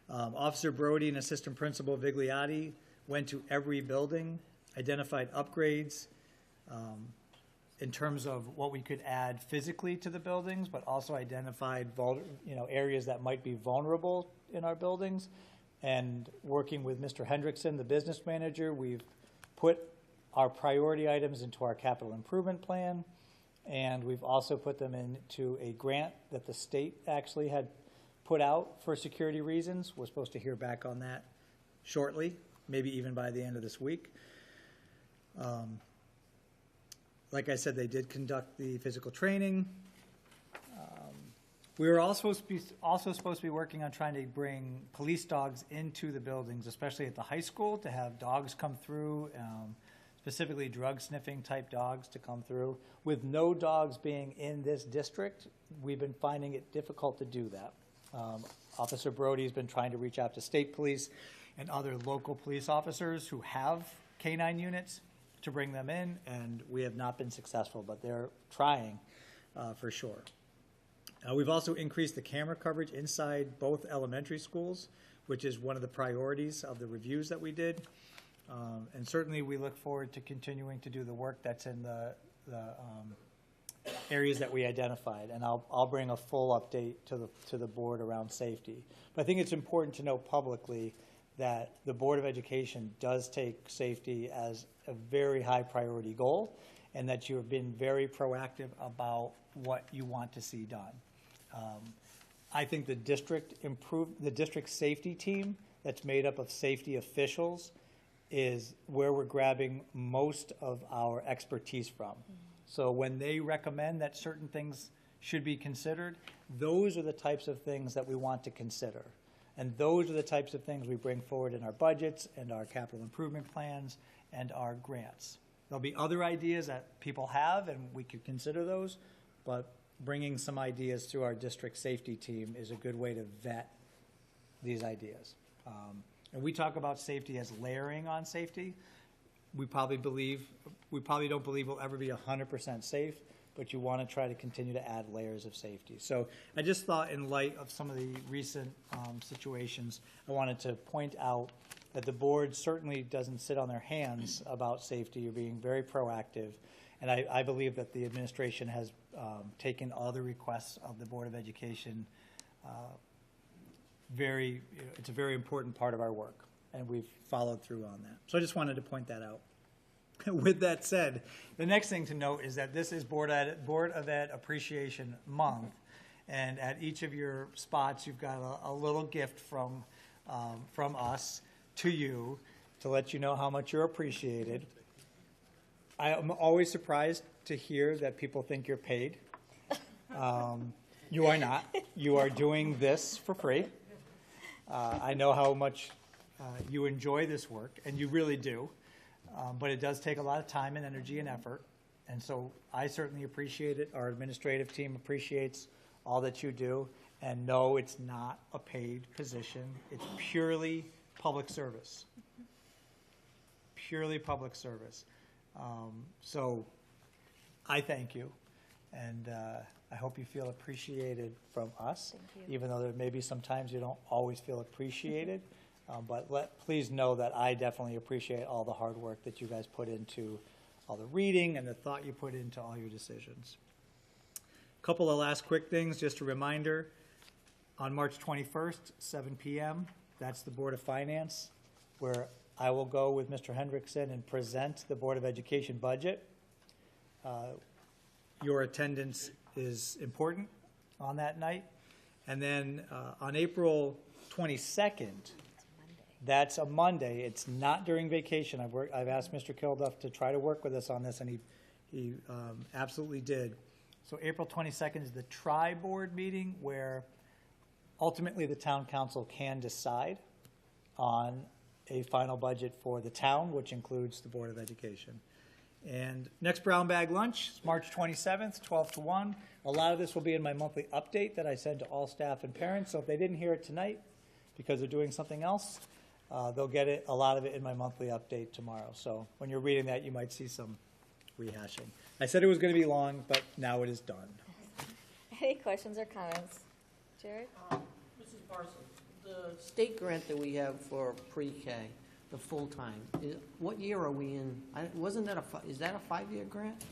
Officer Brody and Assistant Principal Vigliotti went to every building, identified upgrades in terms of what we could add physically to the buildings, but also identified areas that might be vulnerable in our buildings. And working with Mr. Hendrickson, the business manager, we've put our priority items into our capital improvement plan, and we've also put them into a grant that the state actually had put out for security reasons. We're supposed to hear back on that shortly, maybe even by the end of this week. Like I said, they did conduct the physical training. We were also supposed to be working on trying to bring police dogs into the buildings, especially at the high school, to have dogs come through, specifically drug sniffing type dogs to come through. With no dogs being in this district, we've been finding it difficult to do that. Officer Brody's been trying to reach out to state police and other local police officers who have canine units to bring them in, and we have not been successful, but they're trying for sure. We've also increased the camera coverage inside both elementary schools, which is one of the priorities of the reviews that we did. And certainly we look forward to continuing to do the work that's in the areas that we identified. And I'll bring a full update to the board around safety. But I think it's important to note publicly that the Board of Education does take safety as a very high priority goal, and that you have been very proactive about what you want to see done. I think the district safety team that's made up of safety officials is where we're grabbing most of our expertise from. So when they recommend that certain things should be considered, those are the types of things that we want to consider. And those are the types of things we bring forward in our budgets and our capital improvement plans and our grants. There'll be other ideas that people have, and we could consider those, but bringing some ideas through our district safety team is a good way to vet these ideas. And we talk about safety as layering on safety. We probably don't believe we'll ever be 100% safe, but you want to try to continue to add layers of safety. So I just thought, in light of some of the recent situations, I wanted to point out that the board certainly doesn't sit on their hands about safety. You're being very proactive. And I believe that the administration has taken all the requests of the Board of Education it's a very important part of our work, and we've followed through on that. So I just wanted to point that out. With that said, the next thing to note is that this is Board of Ed Appreciation Month, and at each of your spots you've got a little gift from us to you to let you know how much you're appreciated. I am always surprised to hear that people think you're paid. You are not. You are doing this for free. I know how much you enjoy this work, and you really do. But it does take a lot of time and energy and effort. And so I certainly appreciate it. Our administrative team appreciates all that you do. And no, it's not a paid position. It's purely public service. Purely public service. So I thank you. And I hope you feel appreciated from us, even though there may be some times you don't always feel appreciated. But please know that I definitely appreciate all the hard work that you guys put into all the reading and the thought you put into all your decisions. A couple of last quick things, just a reminder. On March 21st, 7 p.m., that's the Board of Finance, where I will go with Mr. Hendrickson and present the Board of Education budget. Your attendance is important on that night. And then on April 22nd, that's a Monday. It's not during vacation. I've asked Mr. Kilduff to try to work with us on this, and he absolutely did. So April 22nd is the tri-board meeting where ultimately the town council can decide on a final budget for the town, which includes the Board of Education. And next brown bag lunch is March 27th, 12 to 1. A lot of this will be in my monthly update that I send to all staff and parents. So if they didn't hear it tonight because they're doing something else, they'll get it, a lot of it in my monthly update tomorrow. So when you're reading that, you might see some rehashing. I said it was going to be long, but now it is done. Any questions or comments? Jared? Mrs. Parsons, the state grant that we have for pre-K, the full-time, what year are we in? Wasn't that is that a 5-year grant?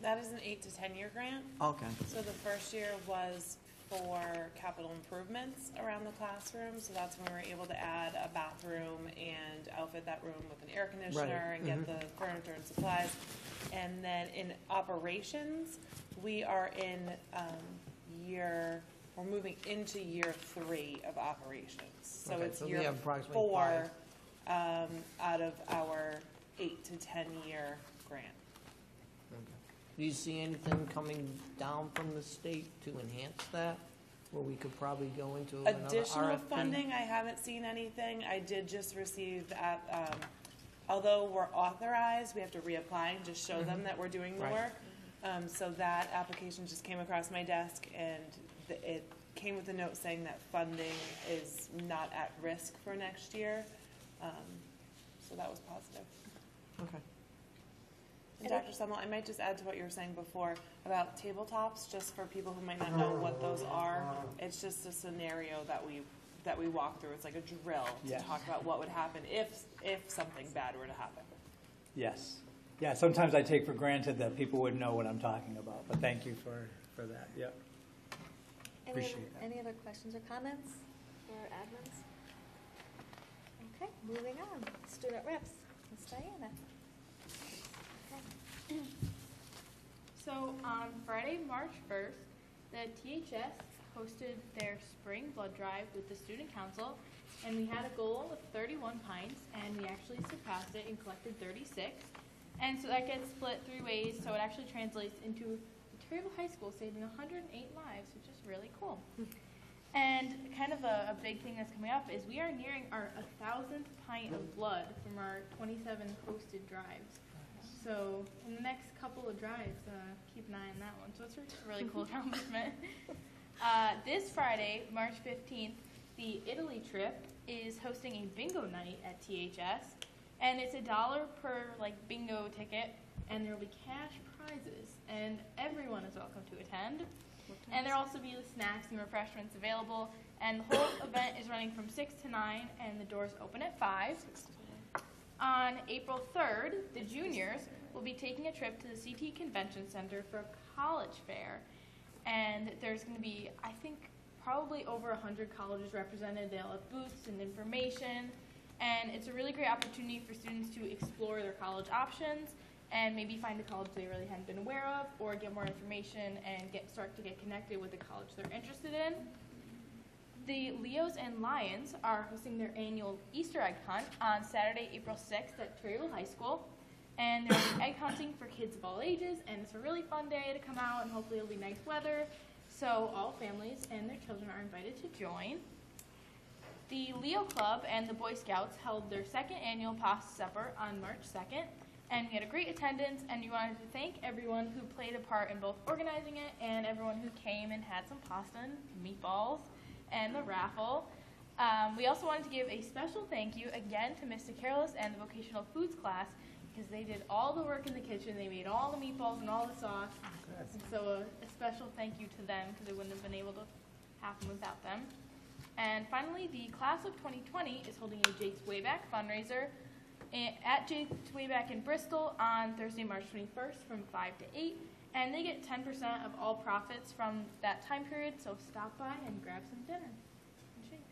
That is an 8 to 10 year grant. Okay. So the first year was for capital improvements around the classroom. So that's when we were able to add a bathroom and outfit that room with an air conditioner and get the furniture and supplies. And then in operations, we are in we're moving into year 3 of operations. So Okay, it's so we year have approximately 4 out of our 8 to 10 year grant. Do you see anything coming down from the state to enhance that, where we could probably go into another Additional RFP? funding, I haven't seen anything. I did just receive, although we're authorized, we have to reapply and just show them that we're doing the Right. work. So that application just came across my desk, and it came with a note saying that funding is not at risk for next year. So that was positive. Okay. And Dr. Semmel, I might just add to what you were saying before about tabletops, just for people who might not know what those are. It's just a scenario that we walk through. It's like a drill to talk about what would happen if something bad were to happen. Yes. Yeah, sometimes I take for granted that people would know what I'm talking about, but thank you for that. Yep. Appreciate that. Any other questions or comments for admins? Okay, moving on. Student reps. Ms. Diana. So on Friday, March 1st, the THS hosted their spring blood drive with the student council, and we had a goal of 31 pints, and we actually surpassed it and collected 36. And so that gets split 3 ways, so it actually translates into Terryville High School saving 108 lives, which is really cool. And kind of a big thing that's coming up is we are nearing our 1,000th pint of blood from our 27 hosted drives. So in the next couple of drives, keep an eye on that one. So it's a really cool accomplishment. This Friday, March 15th, the Italy trip is hosting a bingo night at THS, and it's $1 per bingo ticket, and there will be cash prizes, and everyone is welcome to attend. And there'll also be snacks and refreshments available, and the whole event is running from 6 to 9, and the doors open at 5. On April 3rd, the juniors will be taking a trip to the CT Convention Center for a college fair. And there's going to be, I think, probably over 100 colleges represented. They'll have booths and information. And it's a really great opportunity for students to explore their college options and maybe find a college they really hadn't been aware of, or get more information and start to get connected with the college they're interested in. The Leos and Lions are hosting their annual Easter egg hunt on Saturday, April 6th at Terryville High School. And they're egg hunting for kids of all ages, and it's a really fun day to come out, and hopefully it'll be nice weather. So all families and their children are invited to join. The Leo Club and the Boy Scouts held their 2nd annual pasta supper on March 2nd, and we had a great attendance, and we wanted to thank everyone who played a part in both organizing it and everyone who came and had some pasta and meatballs and the raffle. We also wanted to give a special thank you again to Mr. Careless and the vocational foods class, because they did all the work in the kitchen. They made all the meatballs and all the sauce. And so a special thank you to them, because it wouldn't have been able to happen without them. And finally, the class of 2020 is holding a Jake's Wayback fundraiser at Jake's Wayback in Bristol on Thursday, March 21st from 5 to 8. And they get 10% of all profits from that time period, so stop by and grab some dinner and shakes.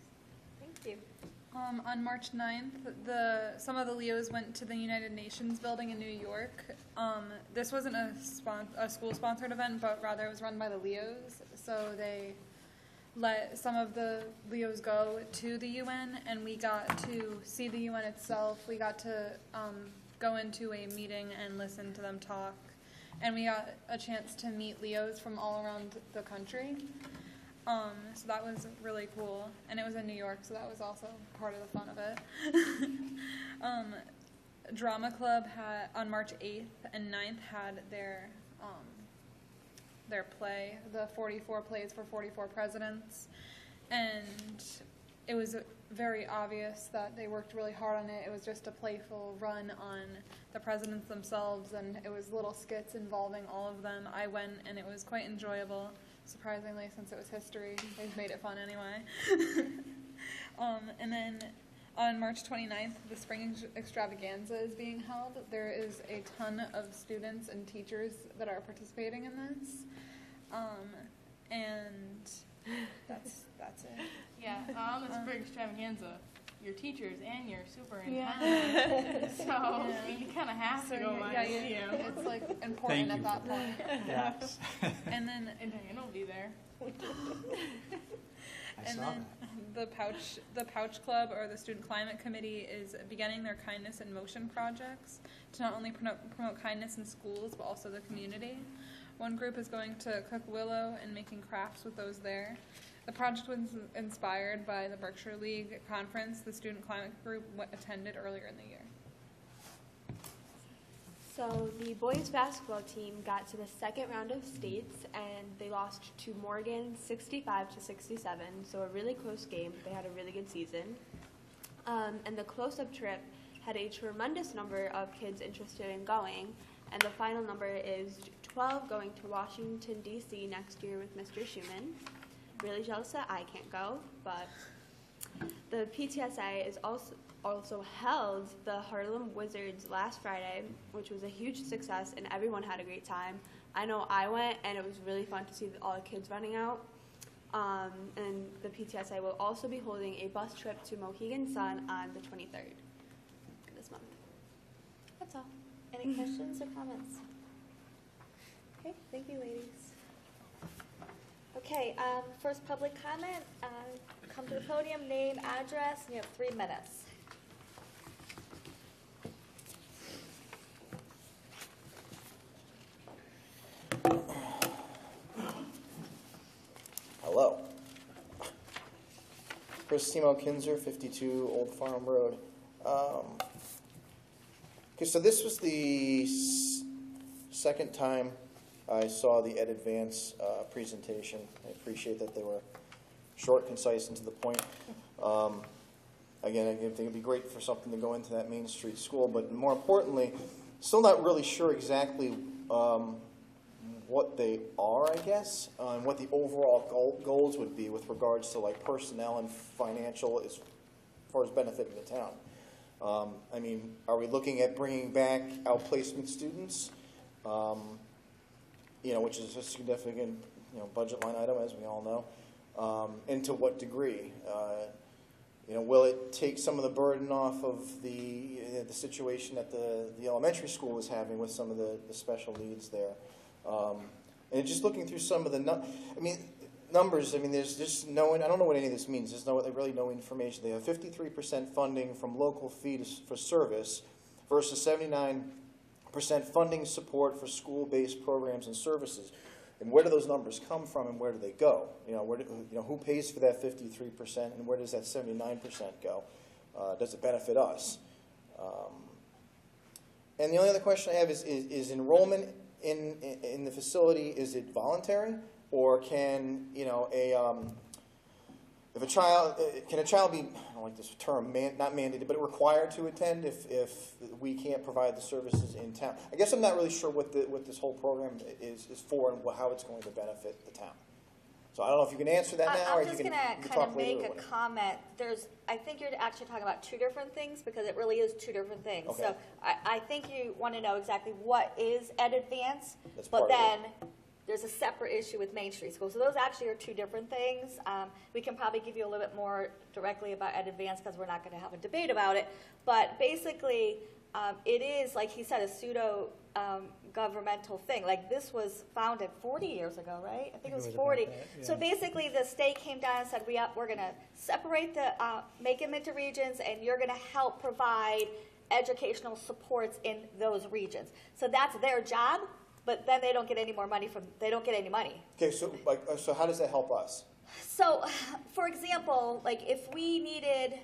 Thank you. On March 9th, some of the Leos went to the United Nations building in New York. This wasn't a school-sponsored event, but rather it was run by the Leos. So they let some of the Leos go to the UN, and we got to see the UN itself. We got to go into a meeting and listen to them talk. And we got a chance to meet Leos from all around the country. So that was really cool. And it was in New York, so that was also part of the fun of it. Drama Club had, on March 8th and 9th, had their play, the 44 Plays for 44 Presidents. And it was very obvious that they worked really hard on it. It was just a playful run on the presidents themselves, and it was little skits involving all of them. I went, and it was quite enjoyable, surprisingly, since it was history. They've made it fun anyway. And then on March 29th, the Spring Extravaganza is being held. There is a ton of students and teachers that are participating in this. And that's it. Yeah, on the Spring Extravaganza, your teachers and your superintendent. So you kind of have to go by and see them. It's like important at that point. Yes. And then Diane will be there. And then the Pouch Club, or the Student Climate Committee, is beginning their Kindness in Motion projects to not only promote kindness in schools, but also the community. One group is going to cook willow and making crafts with those there. The project was inspired by the Berkshire League conference the Student Climate Group attended earlier in the year. So the boys basketball team got to the second round of states, and they lost to Morgan 65-67, so a really close game. They had a really good season. And the close-up trip had a tremendous number of kids interested in going, and the final number is 12 going to Washington, D.C. next year with Mr. Schumann. Really jealous that I can't go, but the PTSA is also held the Harlem Wizards last Friday, which was a huge success, and everyone had a great time. I know I went, and it was really fun to see all the kids running out. And the PTSA will also be holding a bus trip to Mohegan Sun on the 23rd this month. That's all. Any questions or comments? Okay, thank you, ladies. Okay, first public comment. Come to the podium, name, address, and you have 3 minutes. Hello. Chris Timo Kinzer, 52 Old Farm Road. Okay, so this was the second time I saw the Ed Advance presentation. I appreciate that they were short, concise, and to the point. Again, I think it would be great for something to go into that Main Street school, but more importantly, still not really sure exactly what they are, I guess, and what the overall goals would be with regards to like personnel and financial as far as benefiting the town. I mean, are we looking at bringing back outplacement students? Which is a significant, budget line item, as we all know. And to what degree? Will it take some of the burden off of the situation that the elementary school was having with some of the special needs there? And just looking through some of the numbers, there's just no, I don't know what any of this means. There's really no information. They have 53% funding from local fees for service versus 79% funding support for school-based programs and services. And where do those numbers come from, and where do they go? Who pays for that 53%, and where does that 79% go? Does it benefit us? And the only other question I have is enrollment in the facility, is it voluntary, or can if a child be, I don't like this term, not mandated, but required to attend if we can't provide the services in town? I guess I'm not really sure what this whole program is for and how it's going to benefit the town. So I don't know if you can answer that now, or I'm you just can, gonna you can kind talk of later. make a comment. I think you're actually talking about two different things, because it really is two different things. Okay. So I think you want to know exactly what is Ed Advance, That's but part of then there's a separate issue with Main Street School. So those actually are two different things. We can probably give you a little bit more directly about Ed Advance, because we're not going to have a debate about it. But basically, it is, like he said, a pseudo governmental thing. Like, this was founded 40 years ago, right? I think it was 40. about that, yeah. So basically, the state came down and said, we're going to separate make them into regions, and you're going to help provide educational supports in those regions. So that's their job, but then they don't get any more money they don't get any money. Okay, so so how does that help us? So, for example, like if we needed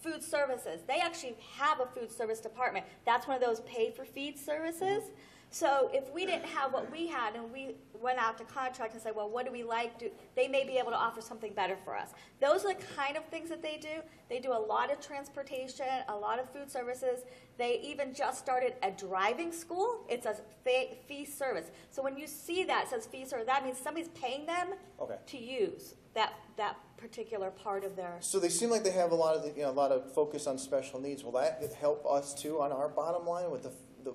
food services, they actually have a food service department. That's one of those pay-for-feed services. So if we didn't have what we had and we went out to contract and said, well, what do we like? They may be able to offer something better for us. Those are the kind of things that they do. They do a lot of transportation, a lot of food services. They even just started a driving school. It's a fee service. So when you see that, it says fee service, that means somebody's paying them to use that particular part of their. So they seem like they have a lot of a lot of focus on special needs. Will that help us too on our bottom line with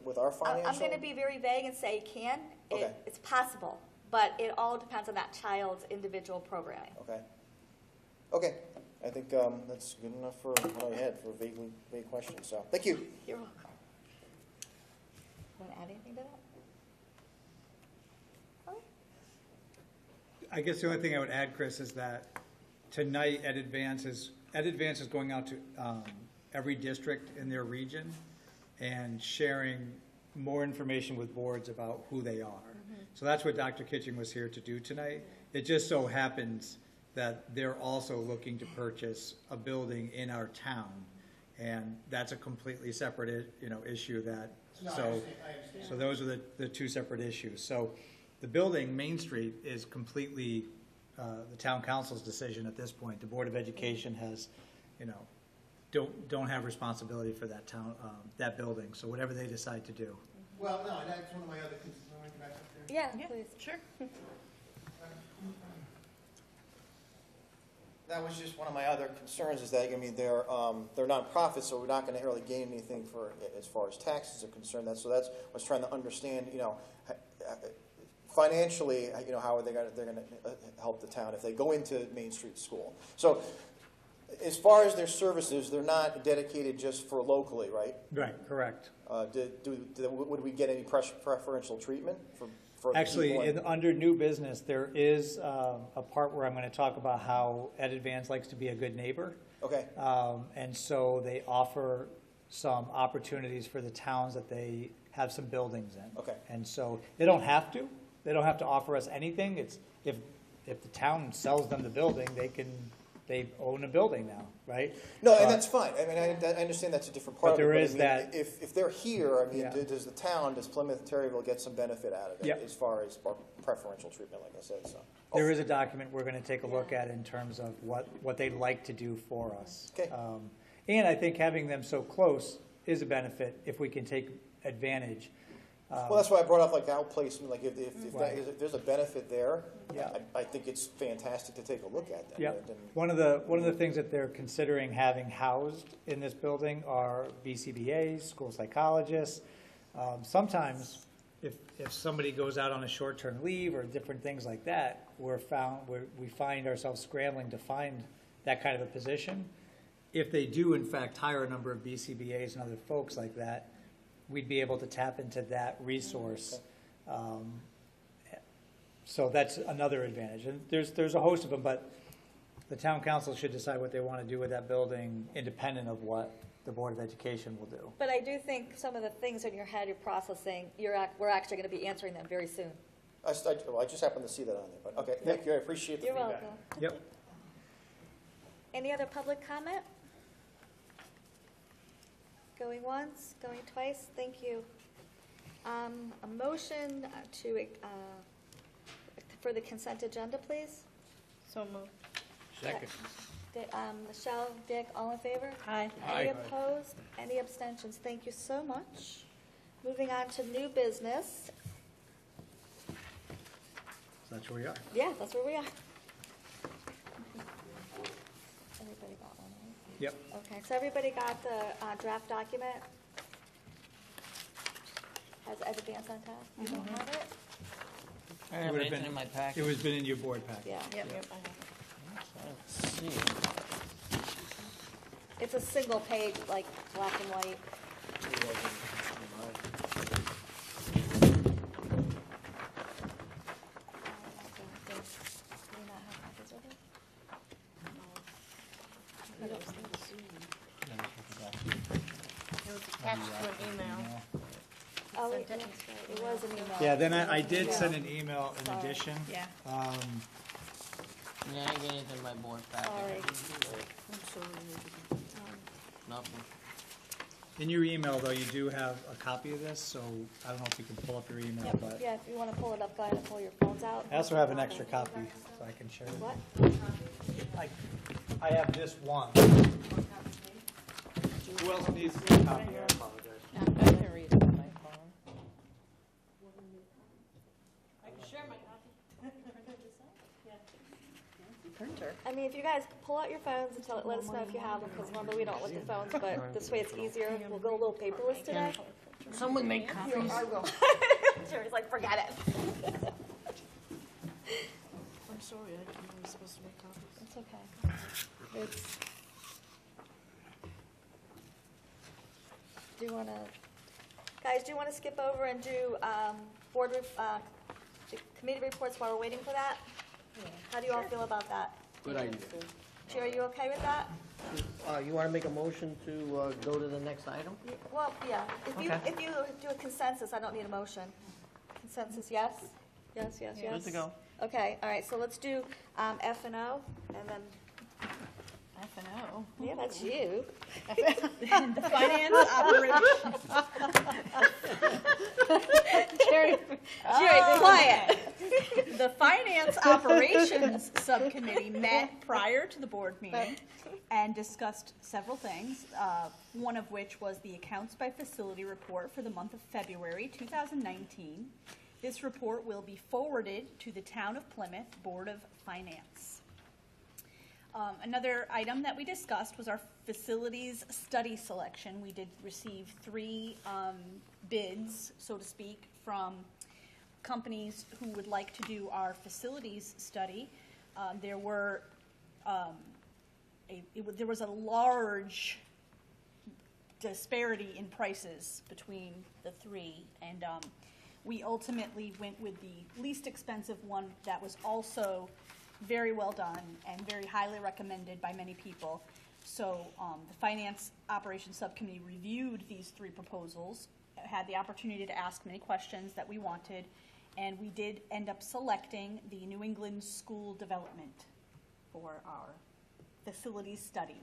with our financial? I'm going to be very vague and say it can. Okay. It's possible, but it all depends on that child's individual programming. Okay. Okay. I think that's good enough for what I had for vague questions. So thank you. You're welcome. Want to add anything to that? I guess the only thing I would add, Chris, is that tonight Ed Advance is going out to every district in their region and sharing more information with boards about who they are. Mm-hmm. So that's what Dr. Kitching was here to do tonight. It just so happens that they're also looking to purchase a building in our town, and that's a completely separate issue that, No, so, I understand. so those are the two separate issues. So the building, Main Street, is completely the town council's decision at this point. The Board of Education has, don't have responsibility for that that building. So whatever they decide to do. Well, no, that's one of my other concerns. Want to go back up there? Yeah, please. Sure. That was just one of my other concerns. Is that they're nonprofits, so we're not going to really gain anything for as far as taxes are concerned. So that's I was trying to understand. Financially, how are they're going to help the town if they go into Main Street School? So, as far as their services, they're not dedicated just for locally, right? Right, correct. Would we get any preferential treatment for Actually, people under new business, there is a part where I'm going to talk about how Ed Advance likes to be a good neighbor. Okay. And so they offer some opportunities for the towns that they have some buildings in. Okay. And so they don't have to. They don't have to offer us anything. It's if the town sells them the building, they own a building now, right? No, and that's fine. I understand that's a different part But there of it. is that. If they're here, Yeah. does Plymouth Terryville get some benefit out of it Yep. as far as preferential treatment, like I said? So. There is a document we're going to take a look at in terms of what they'd like to do for us. Okay. And I think having them so close is a benefit if we can take advantage. Well, that's why I brought up outplacement. Like if Right. if there's a benefit there, Yeah. I think it's fantastic to take a look at that. Yeah. One of the things that they're considering having housed in this building are BCBAs, school psychologists. Sometimes, if somebody goes out on a short-term leave or different things like that, we find ourselves scrambling to find that kind of a position. If they do in fact hire a number of BCBAs and other folks like that, we'd be able to tap into that resource. So that's another advantage. And there's a host of them, but the town council should decide what they want to do with that building independent of what the Board of Education will do. But I do think some of the things in your head you're processing, we're actually going to be answering them very soon. I just happened to see that on there. But okay, thank you. I appreciate the You're feedback. welcome. Yep. Any other public comment? Going once, going twice, thank you. A motion for the consent agenda, please. So moved. Second. Michelle, Dick, all in favor? Aye. Any opposed? Any abstentions? Thank you so much. Moving on to new business. So that's where we are. Yeah, that's where we are. Everybody got one, right? Yep. Okay, so everybody got the draft document? Has it advanced on task? You don't have it? I don't have It would've anything been- in my packet. It was been in your board packet. Yeah. Yep. Let's see. It's a single page, like black and white. It was attached to an email. Oh, wait, that's right. It was an email. Yeah, then I did send an email in Sorry. addition. Yeah. Yeah, I didn't get anything in my board packet. Nothing. In your email, though, you do have a copy of this, so I don't know if you can pull up your email, Yep. but Yeah, if you want to pull it up, go ahead and pull your phones out. I also have an extra copy, so I can share it. What? I have this one. Who else needs a copy? I apologize. I can read it on my phone. I can share my copy. Printer. I mean, if you guys pull out your phones and let us know if you have them, because normally we don't look at phones, but this way it's easier. We'll go a little paperless today. Someone make copies. I will. Jerry's like, forget it. I'm sorry, I was supposed to make copies. It's okay. It's. Do you want to, guys, do you want to skip over and do committee reports while we're waiting for that? How do you all feel about that? Good idea. Chair, are you okay with that? You want to make a motion to go to the next item? Well, yeah. Okay. If you do a consensus, I don't need a motion. Consensus, yes? Yes, yes, yes. Good to go. Okay, all right, so let's do F and O, and then, F&O. yeah, that's you. The finance operations. Jerry, quiet. The Finance Operations Subcommittee met prior to the board meeting and discussed several things, one of which was the accounts by facility report for the month of February 2019. This report will be forwarded to the Town of Plymouth Board of Finance. Another item that we discussed was our facilities study selection. We did receive 3 bids, so to speak, from companies who would like to do our facilities study. There was a large disparity in prices between the 3, and we ultimately went with the least expensive one that was also very well done and very highly recommended by many people. So the Finance Operations Subcommittee reviewed these 3 proposals, had the opportunity to ask many questions that we wanted, and we did end up selecting the New England School Development for our facilities study.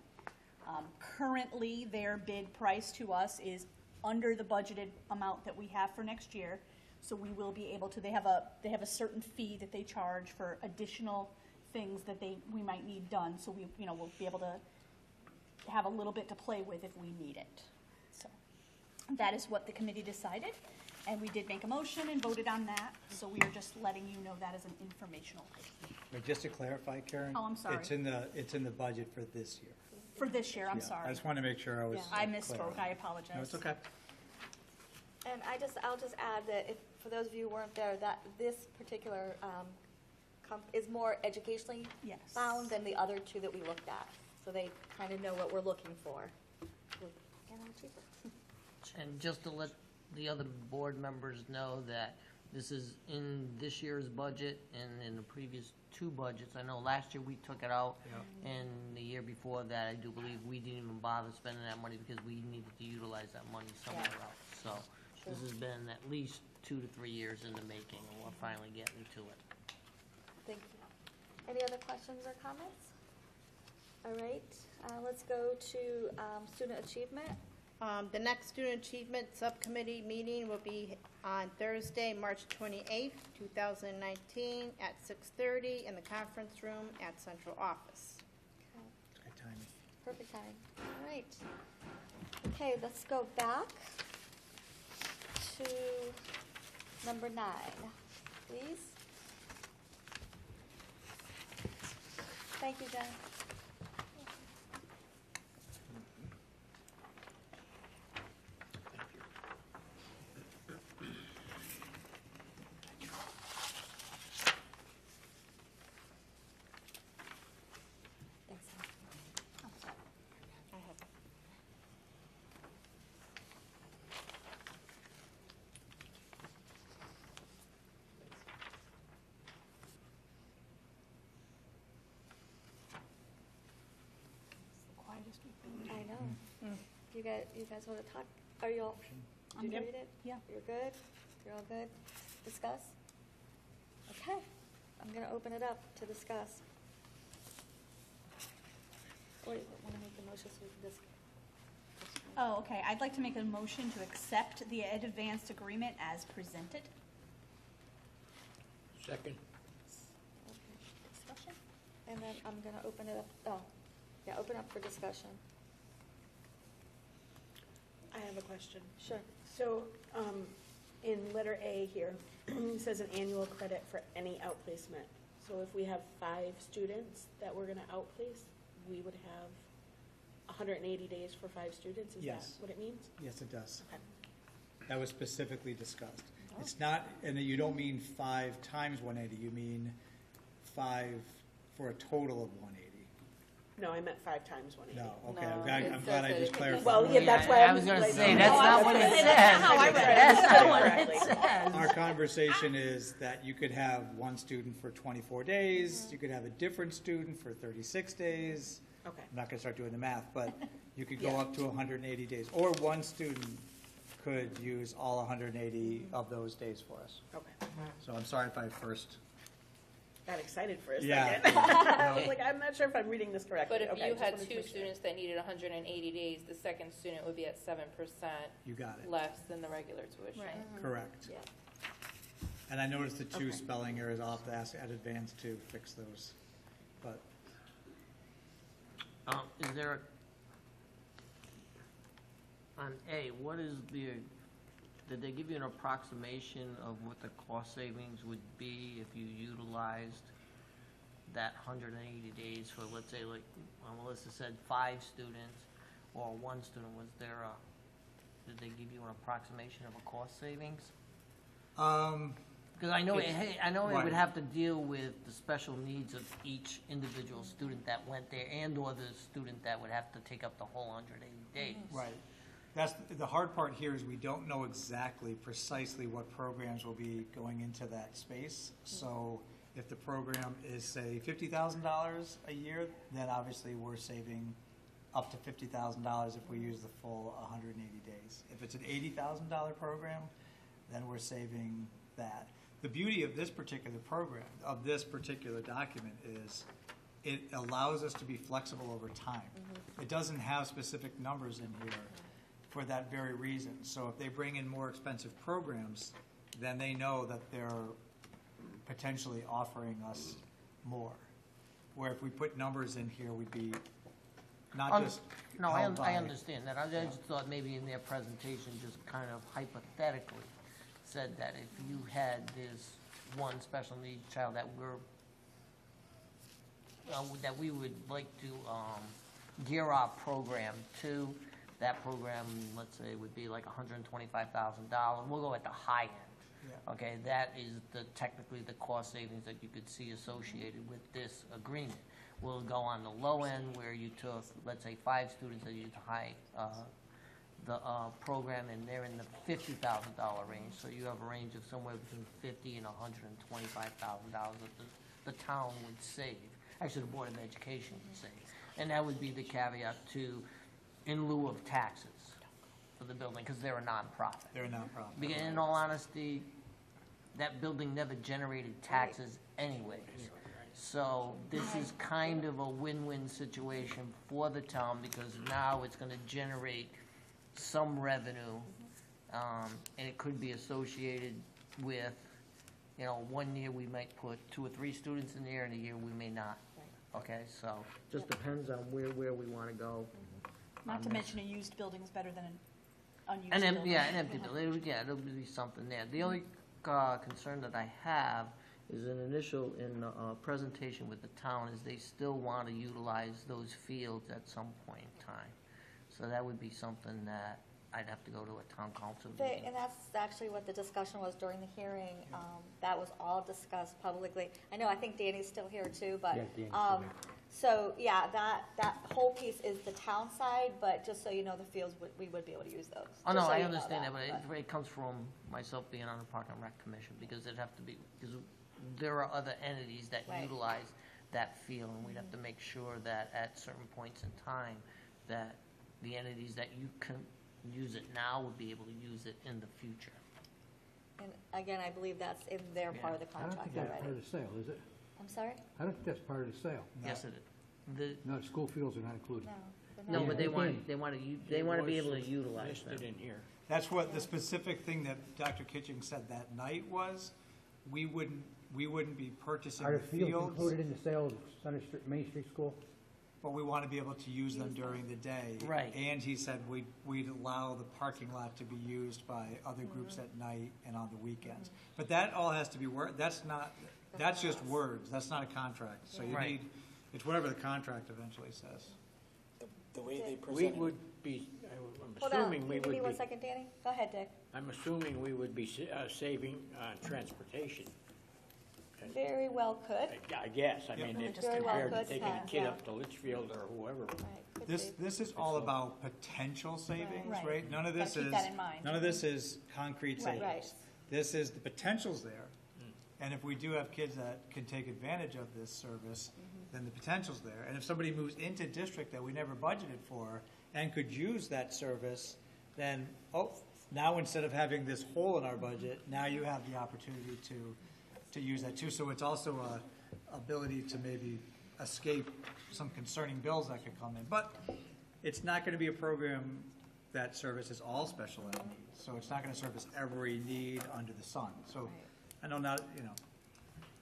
Currently, their bid price to us is under the budgeted amount that we have for next year, so we will be able to, they have a certain fee that they charge for additional things that we might need done, so we'll be able to have a little bit to play with if we need it. So that is what the committee decided, and we did make a motion and voted on that, so we are just letting you know that as an informational item. But just to clarify, Karen. Oh, I'm sorry. It's in the budget for this year. For this year, I'm Yeah, sorry. I just want to make sure I was. I clear. misspoke, I apologize. No, it's okay. And I'll just add that if, for those of you who weren't there, that this particular is more educationally bound than the other 2 that we looked at. So they kind of know what we're looking for. And they're cheaper. And just to let the other board members know that this is in this year's budget and in the previous 2 budgets. I know last year we took it out, and the year before that, I do believe we didn't even bother spending that money because we needed to utilize that money somewhere else. So this has been at least 2 to 3 years in the making, and we're finally getting to it. Thank you. Any other questions or comments? All right, let's go to student achievement. The next Student Achievement Subcommittee meeting will be on Thursday, March 28th, 2019, at 6:30 in the conference room at Central Office. Good timing. Perfect timing. All right. Okay, let's go back to number 9, please. Thank you, Jen. You guys want to talk? Are you all, did you read it? Yeah. You're good? You're all good? Discuss? Okay, I'm gonna open it up to discuss. Wait, want to make the motion so we can discuss? Oh, okay. I'd like to make a motion to accept the advanced agreement as presented. Second. Discussion? And then I'm gonna open it up, open up for discussion. I have a question. Sure. So, in letter A here, it says an annual credit for any outplacement. So if we have 5 students that we're gonna outplace, we would have 180 days for 5 students? Is that Yes. what it means? Yes, it does. Okay. That was specifically discussed. It's not, and you don't mean 5 times 180, you mean 5 for a total of 180. No, I meant 5 times 180. No, okay, I'm glad I just clarified. Well, yeah, that's why I was going to say, that's not what it says. That's not what it says. Our conversation is that you could have one student for 24 days, you could have a different student for 36 days. Okay. I'm not going to start doing the math, but you could go up to 180 days. Or one student could use all 180 of those days for us. Okay. So I'm sorry if I first... Got excited for a Yeah. second. I was like, I'm not sure if I'm reading this correctly. But if Okay, you just had wanted to 2 make sure. students that needed 180 days, the second student would be at 7% You got it. less than the regular tuition. Correct. Yeah. And I noticed the 2 Okay. spelling errors. I'll have to ask at advance to fix those. But Is there, on A, what is the, did they give you an approximation of what the cost savings would be if you utilized that 180 days for, let's say, like Melissa said, 5 students or 1 student? Was there a, did they give you an approximation of a cost savings? Because I know, I know it would have to deal with the special needs of each individual student that went there and/or the student that would have to take up the whole 180 days. right. That's, the hard part here is we don't know exactly precisely what programs will be going into that space. So if the program is, say, $50,000 a year, then obviously we're saving up to $50,000 if we use the full 180 days. If it's an $80,000 program, then we're saving that. The beauty of this particular program, of this particular document, is it allows us to be flexible over time. It doesn't have specific numbers in here for that very reason. So if they bring in more expensive programs, then they know that they're potentially offering us more. Where if we put numbers in here, we'd be not just No, held I by- understand that. I just thought maybe in their presentation, just kind of hypothetically, said that if you had this one special needs child that that we would like to gear our program to, that program, let's say, would be like $125,000. We'll go at the high end. Yeah. Okay, that is technically the cost savings that you could see associated with this agreement. We'll go on the low end where you took, let's say, 5 students that used the program, and they're in the $50,000 range. So you have a range of somewhere between $50,000 and $125,000 that the town would save. Actually, the Board of Education would save. And that would be the caveat to, in lieu of taxes for the building, because they're a nonprofit. They're a nonprofit. Because in all honesty, that building never generated taxes anyways. So this is kind of a win-win situation for the town, because now it's going to generate some revenue, and it could be associated with, you know, one year we might put 2 or 3 students in there, and a year we may not. Okay, so just depends on where we want to go. Not to mention a used building is better than an unused And building. yeah, an empty building. Yeah, there'll be something there. The only concern that I have is an initial presentation with the town is they still want to utilize those fields at some point in time. So that would be something that I'd have to go to a town council meeting. And that's actually what the discussion was during the hearing. That was all discussed publicly. I know, I think Danny's still here too, but, Yeah, Danny's still here. so, yeah, that whole piece is the town side, but just so you know, the fields, we would be able to use those. Oh, Just no, so I you know understand that, but it comes from myself being on the Park and Rec Commission, because it'd have to be, because there are other entities that Right. utilize that field, and we'd have to make sure that at certain points in time, that the entities that you can use it now would be able to use it in the future. And again, I believe that's in their part of the I don't contract think that's part already. of the sale, is it? I'm sorry? I don't think that's part of the sale. Yes, it is. No, school fields are not included. No, Yeah, but they they want, can. they want to be able to utilize them. in here. That's what the specific thing that Dr. Kitching said that night was, we wouldn't be purchasing Are the the fields fields, included in the sale of Center Street, Main Street School? but we want to be able to use them during the day. Right. And he said we'd allow the parking lot to be used by other groups at night and on the weekends. But that all has to be that's just words, that's not a contract. So you Right. need, it's whatever the contract eventually says. The way they We present it. would be, I'm Hold on, assuming we give me would one be, second, Danny. Go ahead, Dick. I'm assuming we would be saving transportation. Very well could. I guess, I mean, Very it's well compared to could, taking a yeah. kid up to Litchfield or whoever. This is all about potential savings, Right. right? None of Gotta this keep is, that in mind. none of this is concrete Right. savings. Right. This is, the potential's there. And if we do have kids that can take advantage of this service, then the potential's there. And if somebody moves into district that we never budgeted for and could use that service, then, now instead of having this hole in our budget, now you have the opportunity to use that too. So it's also a ability to maybe escape some concerning bills that could come in. But it's not gonna be a program that services all special ed needs. So it's not gonna service every need under the sun. So I know not,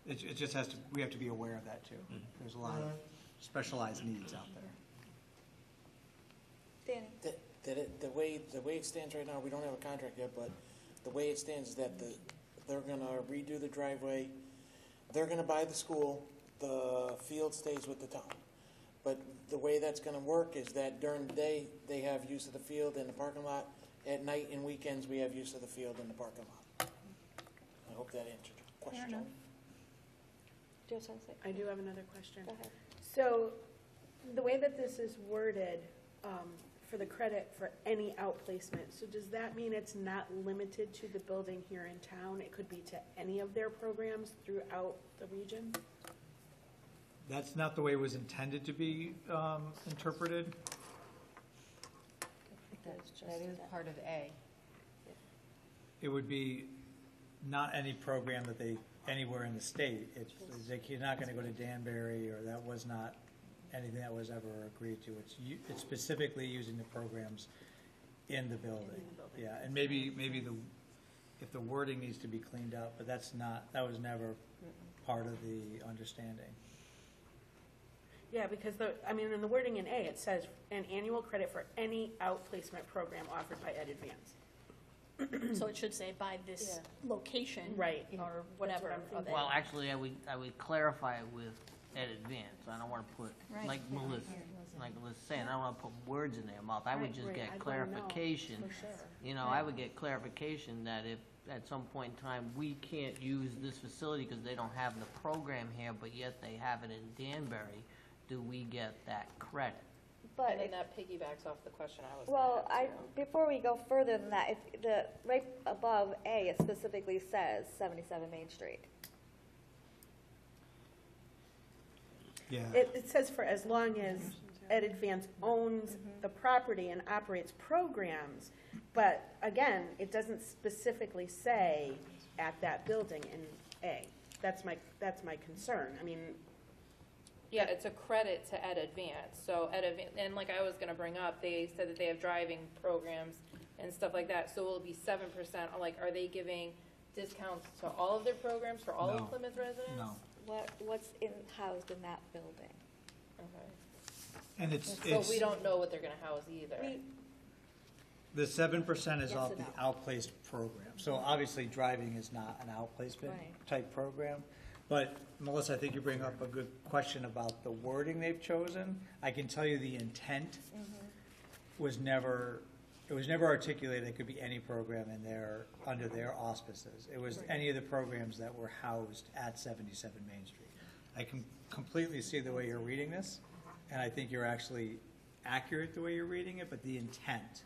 it just has to, we have to be aware of that too. There's a lot of specialized needs out there. Danny? The way it stands right now, we don't have a contract yet, but the way it stands is that they're gonna redo the driveway, they're gonna buy the school, the field stays with the town. But the way that's gonna work is that during the day, they have use of the field and the parking lot. At night and weekends, we have use of the field and the parking lot. I hope that answered your question. enough. Do you have something? I do have another question. Go ahead. So, the way that this is worded, for the credit for any outplacement, so does that mean it's not limited to the building here in town? It could be to any of their programs throughout the region? That's not the way it was intended to be interpreted. That is part of A. It would be not any program that anywhere in the state. It's like you're not gonna go to Danbury, or that was not anything that was ever agreed to. It's specifically using the programs in the building. Yeah, and maybe if the wording needs to be cleaned up, but that was never part of the understanding. Yeah, because in the wording in A, it says an annual credit for any outplacement program offered by Ed Advance. So it should say by this location. Right. Or whatever. That's what I'm thinking. Well, actually, I would clarify it with Ed Advance. I don't want to put, Right. like Melissa saying, I don't want to put words in their mouth. I would just get I'd wanna know, clarification. for sure. You know, I would get clarification that if at some point in time we can't use this facility because they don't have the program here, but yet they have it in Danbury, do we get that credit? But And then that piggybacks off the question I was well, gonna ask, before we go further than that, if right above A, it specifically says 77 Main Street. Yeah. It says for as long as Ed Advance owns the property and operates programs, but again, it doesn't specifically say at that building in A. That's my concern. I mean, Yeah, it's a credit to Ed Advance. So and like I was gonna bring up, they said that they have driving programs and stuff like that. So will it be 7%? Like, are they giving discounts to all of their programs for all No. of Plymouth residents? No. What's housed in that building? Okay. And it's So we don't know what they're gonna house either. the 7% is Yes off and the no. outplaced program. So obviously, driving is not an outplacement Right. type program. But Melissa, I think you bring up a good question about the wording they've chosen. I can tell you the intent was never articulated it could be any program under their auspices. It was any of the programs that were housed at 77 Main Street. I can completely see the way you're reading this, and I think you're actually accurate the way you're reading it, but the intent,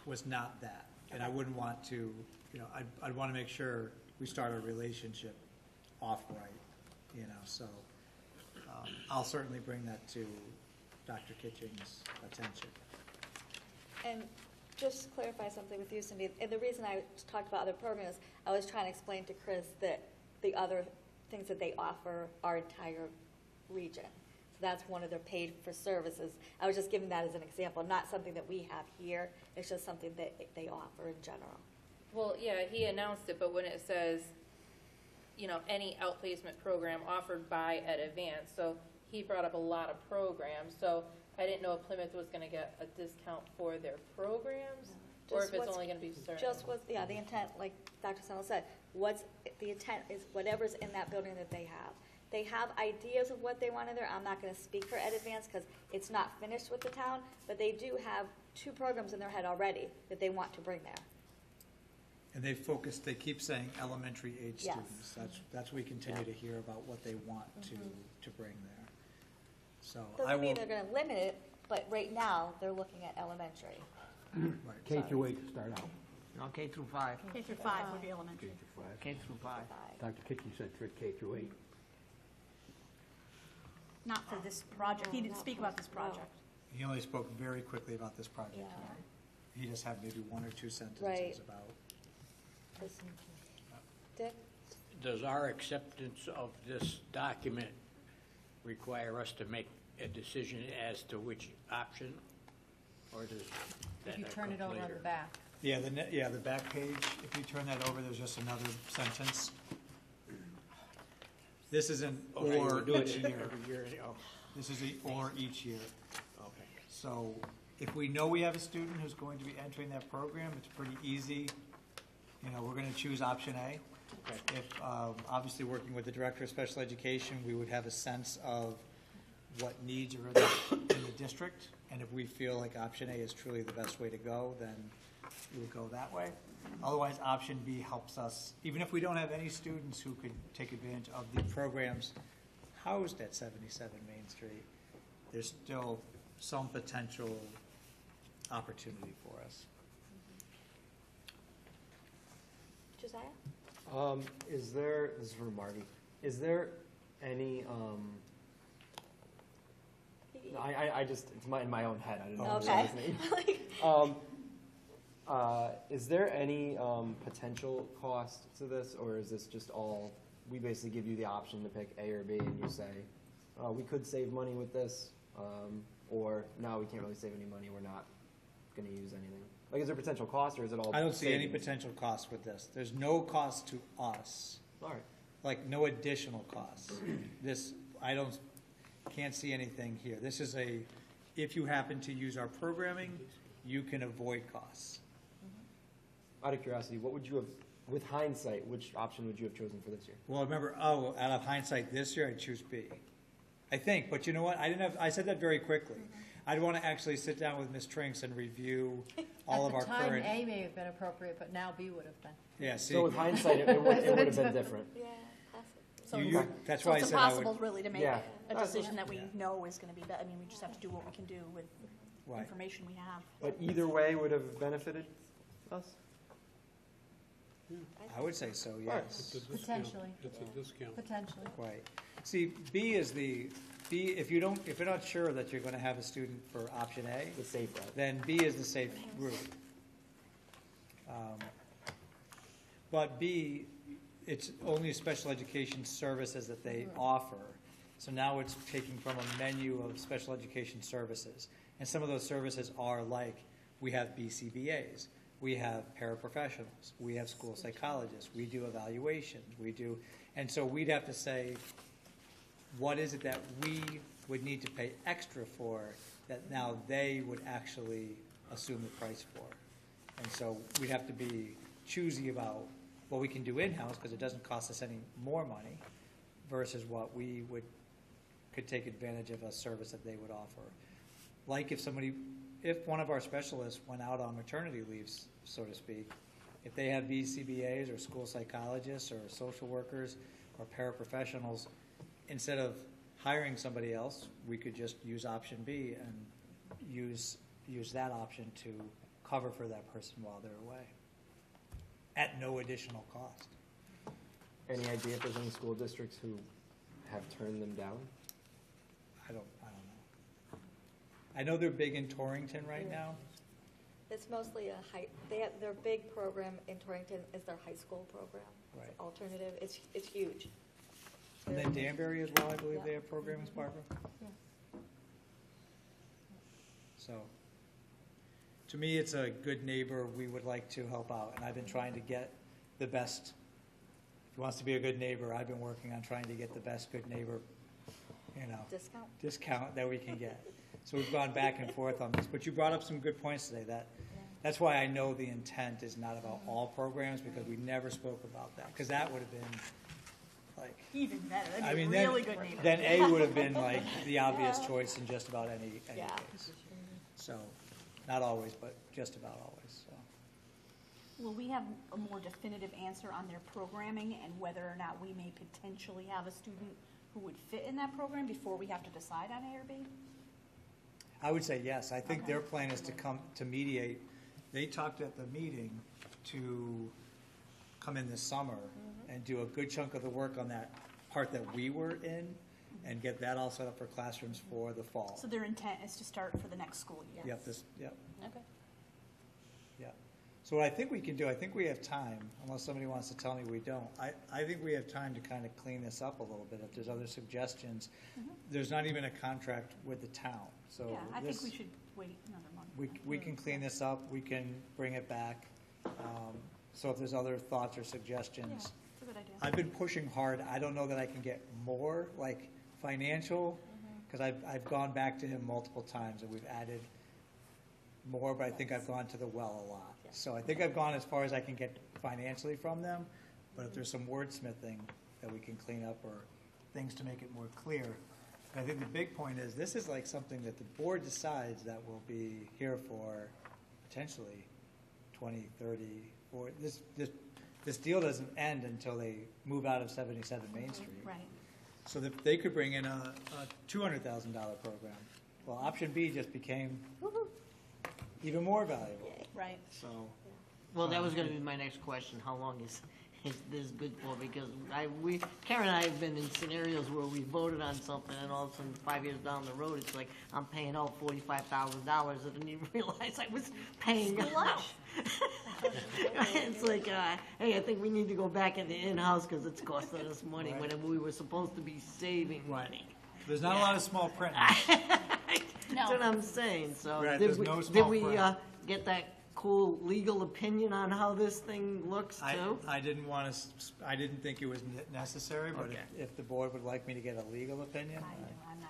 was not that. And I wouldn't want to, I'd want to make sure we start our relationship off right, so I'll certainly bring that to Dr. Kitching's attention. And just to clarify something with you, Cindy, and the reason I talked about other programs, I was trying to explain to Chris that the other things that they offer our entire region. So that's one of their paid for services. I was just giving that as an example, not something that we have here. It's just something that they offer in general. Well, yeah, he announced it, but when it says, you know, any outplacement program offered by Ed Advance, so he brought up a lot of programs, so I didn't know if Plymouth was gonna get a discount for their programs, or if it's only gonna be certain. Just what's, yeah, the intent, like Dr. Sennell said, what's, the intent is whatever's in that building that they have. They have ideas of what they want in there. I'm not gonna speak for Ed Advance because it's not finished with the town, but they do have 2 programs in their head already that they want to bring there. And they keep saying elementary age Yes. students. That's what we continue to hear about what they want to bring there. So I Doesn't will, mean they're gonna limit it, but right now, they're looking at elementary. K through 8 to start out. No, K through 5. K through 5 would be elementary. K through 5. Dr. Kitchen said K through 8. Not for this project. He didn't speak about this project. he only spoke very quickly about this project Yeah. here. He just had maybe 1 or 2 sentences Right. about. Dick? Does our acceptance of this document require us to make a decision as to which option? Or does that If you turn it come over on later? the back. Yeah, the back page, if you turn that over, there's just another sentence. This is an Okay, or we're doing each it year. every year. Oh, This is a or each year. okay. So if we know we have a student who's going to be entering that program, it's pretty easy. You know, we're going to choose option A. Okay. If, obviously, working with the director of special education, we would have a sense of what needs are in the district. And if we feel like option A is truly the best way to go, then we would go that way. Otherwise, option B helps us, even if we don't have any students who could take advantage of the programs housed at 77 Main Street, there's still some potential opportunity for us. Josiah? Is there, this is for Marty, is there any, I just, it's in my own head, I didn't know Okay. his name. Is there any potential cost to this, or is this just all, we basically give you the option to pick A or B, and you say, we could save money with this, or no, we can't really save any money, we're not gonna use anything? Like, is there potential cost, or is it all I don't see any savings? potential cost with this. There's no cost to us. All right. Like, no additional costs. This, can't see anything here. This is if you happen to use our programming, you can avoid costs. Out of curiosity, what would you have, with hindsight, which option would you have chosen for this year? Well, remember, out of hindsight, this year I'd choose B. I think, but you know what? I said that very quickly. I'd want to actually sit down with Ms. Trinks and review all of our At the time, current. A may have been appropriate, but now B would have been. Yeah, see. So with hindsight, it would have been different. Yeah, So that's so why I it's said I would. impossible really to make Yeah. a decision that we know is gonna be better. I mean, we just have to do what we can do with Right. information we have. But either way would have benefited us? I would say so, yes. Potentially. It's a discount. Potentially. Right. See, B, if you're not sure that you're going to have a student for option A, The safe route. then B is the safe route. But B, it's only special education services that they offer. So now it's taking from a menu of special education services. And some of those services are like, we have BCBAs, we have paraprofessionals, we have school psychologists, we do evaluations, and so we'd have to say, what is it that we would need to pay extra for that now they would actually assume the price for? And so we'd have to be choosy about what we can do in-house, because it doesn't cost us any more money, versus what we could take advantage of a service that they would offer. Like if one of our specialists went out on maternity leaves, so to speak, if they have BCBAs or school psychologists or social workers or paraprofessionals, instead of hiring somebody else, we could just use option B and use that option to cover for that person while they're away at no additional cost. Any idea if there's any school districts who have turned them down? I don't know. I know they're big in Torrington right now. It's mostly a their big program in Torrington is their high school program. It's Right. alternative, it's huge. And then Danbury as well, I believe they have programs, Barbara? Yeah. So, to me, it's a good neighbor, we would like to help out, and I've been trying to get the best, if he wants to be a good neighbor, I've been working on trying to get the best good neighbor, discount that we can get. So we've gone back and forth on this, but you brought up some good points today, that's why I know the intent is not about all programs, because we never spoke about that, because that would have been like. Even better, I that'd be mean, a really good neighbor. then A would have been like the obvious choice in just about any case. So, not always, but just about always, so. Will we have a more definitive answer on their programming and whether or not we may potentially have a student who would fit in that program before we have to decide on A or B? I would say yes. I think their plan is to come, to mediate. They talked at the meeting to come in this summer and do a good chunk of the work on that part that we were in and get that all set up for classrooms for the fall. So their intent is to start for the next school year? Yep, Okay. yep. So what I think we can do, I think we have time, unless somebody wants to tell me we don't. I think we have time to kind of clean this up a little bit. If there's other suggestions, there's not even a contract with the town, so. Yeah, I think this- we should wait another month. We can clean this up, we can bring it back. So if there's other thoughts or suggestions. Yeah, it's a good idea. I've been pushing hard. I don't know that I can get more, like, financial, because I've gone back to him multiple times, and we've added more, but I think I've gone to the well a lot. So I think I've gone as far as I can get financially from them, but if there's some wordsmithing that we can clean up or things to make it more clear. I think the big point is, this is like something that the board decides that will be here for potentially 20, 30, 40. This deal doesn't end until they move out of 77 Main Street. Right. So that they could bring in a $200,000 program. Well, option B just became even more valuable. Right. So. Well, that was gonna be my next question, how long is this good for? Because Karen and I have been in scenarios where we voted on something and all of a sudden 5 years down the road, it's like, I'm paying out $45,000, I didn't even realize I was paying out. It's like, hey, I think we need to go back into in-house because it's costing us money when we were supposed to be saving money. There's not a lot of small print. That's what I'm saying, so Right, did there's we, no did small we print. get that cool legal opinion on how this thing looks too? I didn't want to, I didn't think it was necessary, but Okay. if the board would like me to get a legal opinion,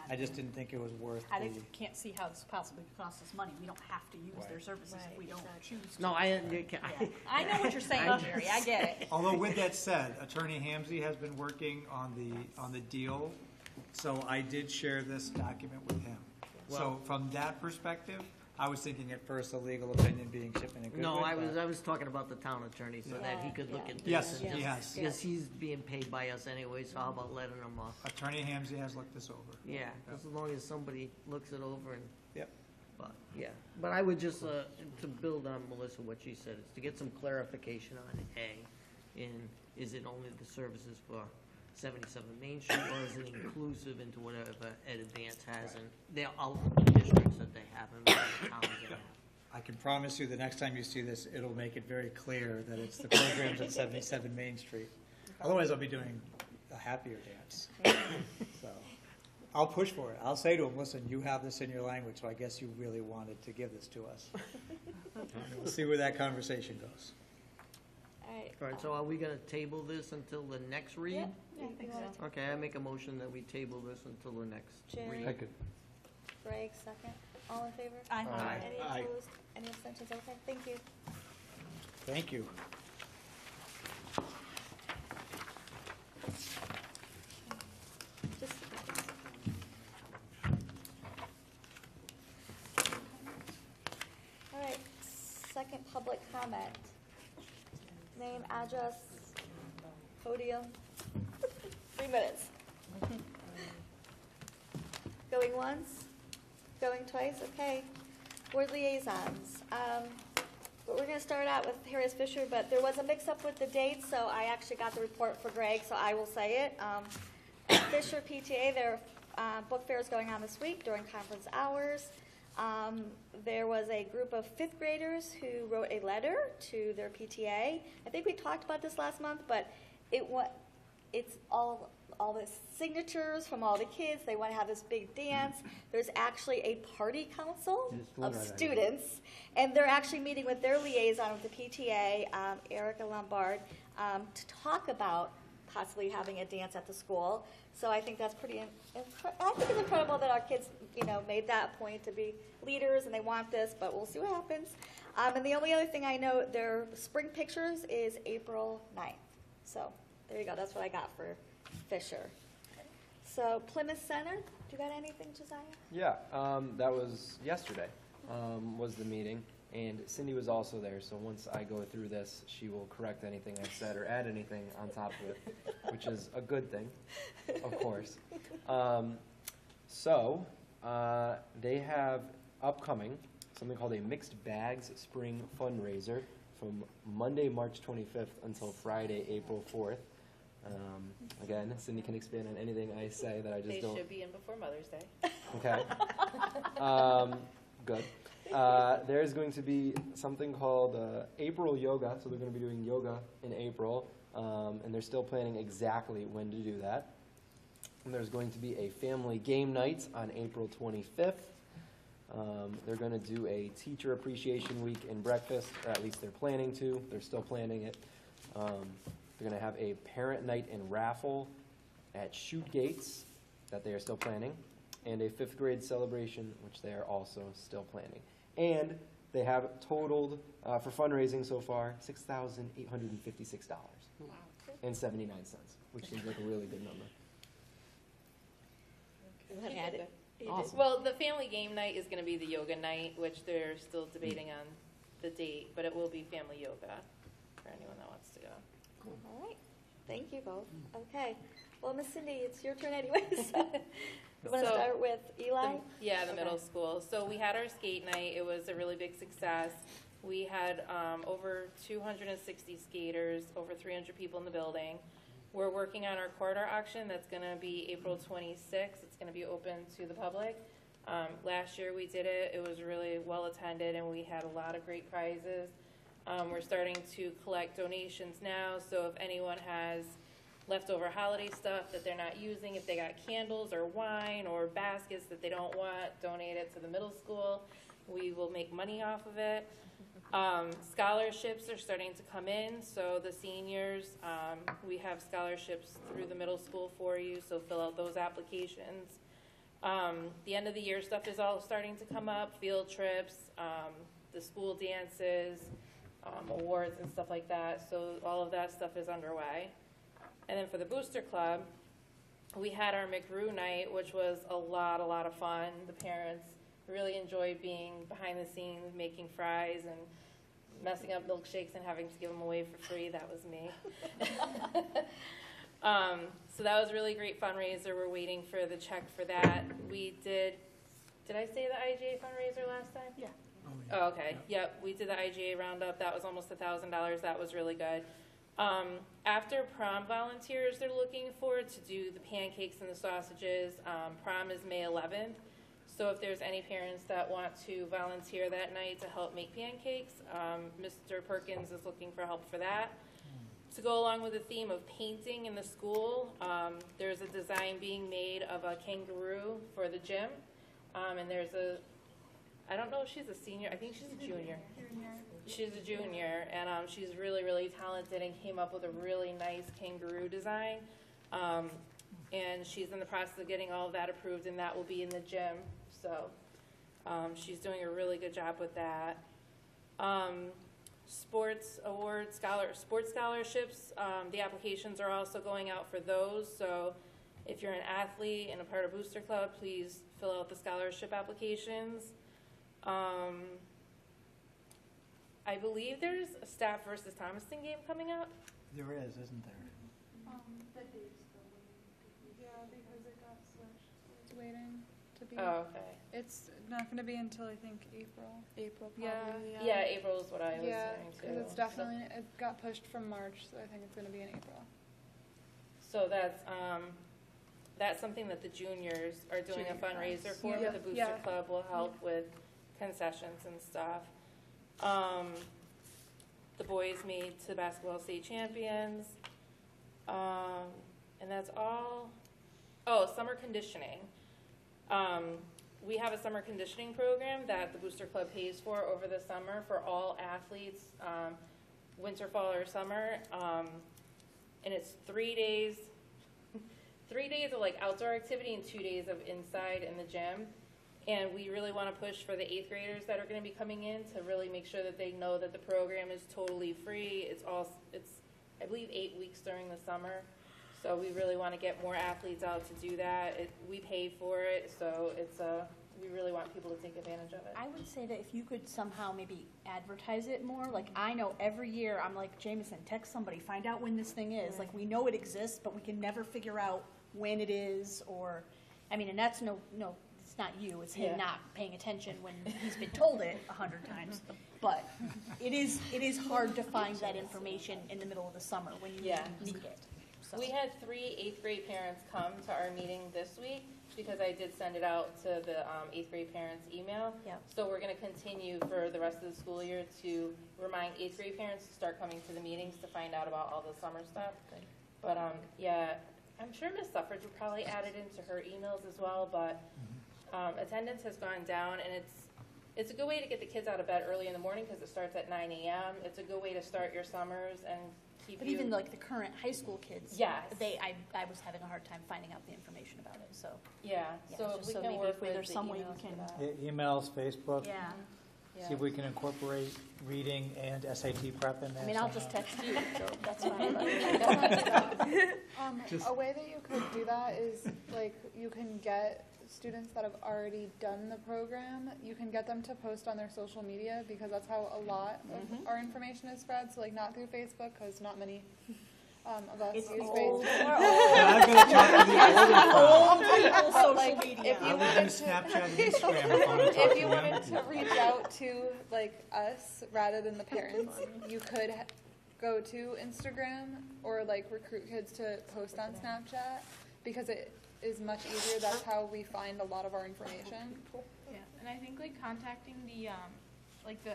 I just didn't think it was worth I the. can't see how this possibly could cost us money. We don't have to use their services if we don't choose to. No, I know what you're saying, Jerry, I get it. Although with that said, Attorney Hamsey has been working on the deal, so I did share this document with him. So Well- from that perspective, I was thinking at first a legal opinion being Shipman and Goodwin. No, I but- was talking about the town attorney so that he could look at this. Yes, and he just- has. Because he's being paid by us anyway, so how about letting him off? Attorney Hamsey has looked this over. Yeah, as long as somebody looks it over and. Yep. But, yeah, but I would just, to build on Melissa, what she said, is to get some clarification on A, in, is it only the services for 77 Main Street, or is it inclusive into whatever Ed Advance has in their districts that they have in the towns that have? I can promise you, the next time you see this, it'll make it very clear that it's the programs at 77 Main Street. Otherwise, I'll be doing a happier dance. So, I'll push for it. I'll say to them, listen, you have this in your language, so I guess you really wanted to give this to us. And we'll see where that conversation goes. All right, so are we gonna table this until the next read? Yeah, I think so. Okay, I make a motion that we table this until the next Jerry? read. Greg, second. All in favor? Aye. Aye. Any Aye. opposed? Any abstentions? Okay, thank you. Thank you. Just- All right, second public comment. Name, address, podium. 3 minutes. Going once? Going twice? Okay. Board liaisons. But we're going to start out with Harris Fisher, but there was a mix-up with the dates, so I actually got the report for Greg, so I will say it. Fisher PTA, their book fair is going on this week during conference hours. There was a group of fifth graders who wrote a letter to their PTA. I think we talked about this last month, but it's all the signatures from all the kids. They want to have this big dance. There's actually a party council of students, and they're actually meeting with their liaison with the PTA, Erica Lombard, to talk about possibly having a dance at the school. So I think that's I think it's incredible that our kids, made that point to be leaders, and they want this, but we'll see what happens. And the only other thing I know, their spring pictures is April 9th. So there you go. That's what I got for Fisher. So Plymouth Center, do you got anything, Josiah? Yeah, that was yesterday, was the meeting, and Cindy was also there, so once I go through this, she will correct anything I said or add anything on top of it, which is a good thing, of course. They have upcoming something called a Mixed Bags Spring Fundraiser from Monday, March 25th until Friday, April 4th. Again, Cindy can expand on anything I say that I just don't. They should be in before Mother's Day. Okay. Good. There's going to be something called April Yoga, so they're going to be doing yoga in April, and they're still planning exactly when to do that. And there's going to be a family game night on April 25th. They're going to do a teacher appreciation week and breakfast, or at least they're planning to. They're still planning it. They're going to have a parent night and raffle at Shoot Gates that they are still planning, and a 5th grade celebration, which they are also still planning. And they have totaled, for fundraising so far, $6,856.79, which seems like a really good number. Awesome. Well, the family game night is going to be the yoga night, which they're still debating on the date, but it will be family yoga for anyone that wants to go. Cool. All right. Thank you both. Okay. Well, Miss Cindy, it's your turn anyways. You want to start with Eli? The middle school. So we had our skate night. It was a really big success. We had over 260 skaters, over 300 people in the building. We're working on our quarter auction. That's going to be April 26th. It's going to be open to the public. Last year we did it. It was really well attended, and we had a lot of great prizes. We're starting to collect donations now, so if anyone has leftover holiday stuff that they're not using, if they got candles or wine or baskets that they don't want, donate it to the middle school. We will make money off of it. Scholarships are starting to come in, so the seniors, we have scholarships through the middle school for you, so fill out those applications. The end of the year stuff is all starting to come up, field trips, the school dances, awards and stuff like that, so all of that stuff is underway. And then for the Booster Club, we had our McRoo night, which was a lot of fun. The parents really enjoyed being behind the scenes, making fries and messing up milkshakes and having to give them away for free. That was me. So that was a really great fundraiser. We're waiting for the check for that. We did I say the IGA fundraiser last time? Yeah. Oh, okay. Yep, we did the IGA roundup. That was almost $1,000. That was really good. After prom volunteers, they're looking forward to do the pancakes and the sausages. Prom is May 11th. So if there's any parents that want to volunteer that night to help make pancakes, Mr. Perkins is looking for help for that. To go along with the theme of painting in the school, there's a design being made of a kangaroo for the gym. And there's I don't know if she's a senior, I think she's a junior. She's a junior, and she's really talented and came up with a really nice kangaroo design. And she's in the process of getting all of that approved, and that will be in the gym. So she's doing a really good job with that. Sports awards, sports scholarships, the applications are also going out for those. So if you're an athlete and a part of Booster Club, please fill out the scholarship applications. I believe there's a Staff versus Thomaston game coming up. There is, isn't there? That date's still waiting. Yeah, because it got switched. It's waiting to be. Oh, okay. It's not going to be until I think April. April, probably. Yeah, April is what I was saying too. Because it's definitely, it got pushed from March, so I think it's going to be in April. So that's, that's something that the juniors are doing a fundraiser for. Yeah. The Booster Yeah. Club will help with concessions and stuff. The boys made to basketball state champions. And that's all. Oh, summer conditioning. We have a summer conditioning program that the Booster Club pays for over the summer for all athletes, winter, fall, or summer. And it's 3 days, 3 days of like outdoor activity and 2 days of inside in the gym. And we really want to push for the 8th graders that are going to be coming in to really make sure that they know that the program is totally free. It's I believe 8 weeks during the summer. So we really want to get more athletes out to do that. We pay for it, so we really want people to take advantage of it. I would say that if you could somehow maybe advertise it more, like I know every year I'm like, Jameson, text somebody, find out when this thing is. Like we know it exists, but we can never figure out when it is, or, I mean, and that's no, it's not you, it's him not paying attention when he's been told it 100 times. But it is hard to find that information in the middle of the summer when you need it. So. We had 3 8th grade parents come to our meeting this week because I did send it out to the 8th grade parents email. Yep. So we're going to continue for the rest of the school year to remind 8th grade parents to start coming to the meetings to find out about all the summer stuff. Good. But yeah, I'm sure Ms. Suffridge will probably add it into her emails as well, but attendance has gone down, and it's a good way to get the kids out of bed early in the morning because it starts at 9 a.m. It's a good way to start your summers and keep But you... even like the current high school kids, Yes. I was having a hard time finding out the information about it, so. Yeah, so just we can maybe work if with there's the some way you emails can. for that. Emails, Facebook. Yeah. See if we can incorporate reading and SAT prep in there. I mean, I'll just somehow. text you, so that's fine. A way that you could do that is, like, you can get students that have already done the program, you can get them to post on their social media, because that's how a lot of our information is spread, so like not through Facebook, because not many of us use Facebook. I'm going to talk to the older crowd. Social Like, media. if you I wanted live in Snapchat and Instagram. If I want to talk if to you young wanted to people. reach out to like us rather than the parents, you could go to Instagram or like recruit kids to post on Snapchat because it is much easier. That's how we find a lot of our information. Yeah, and I think like contacting the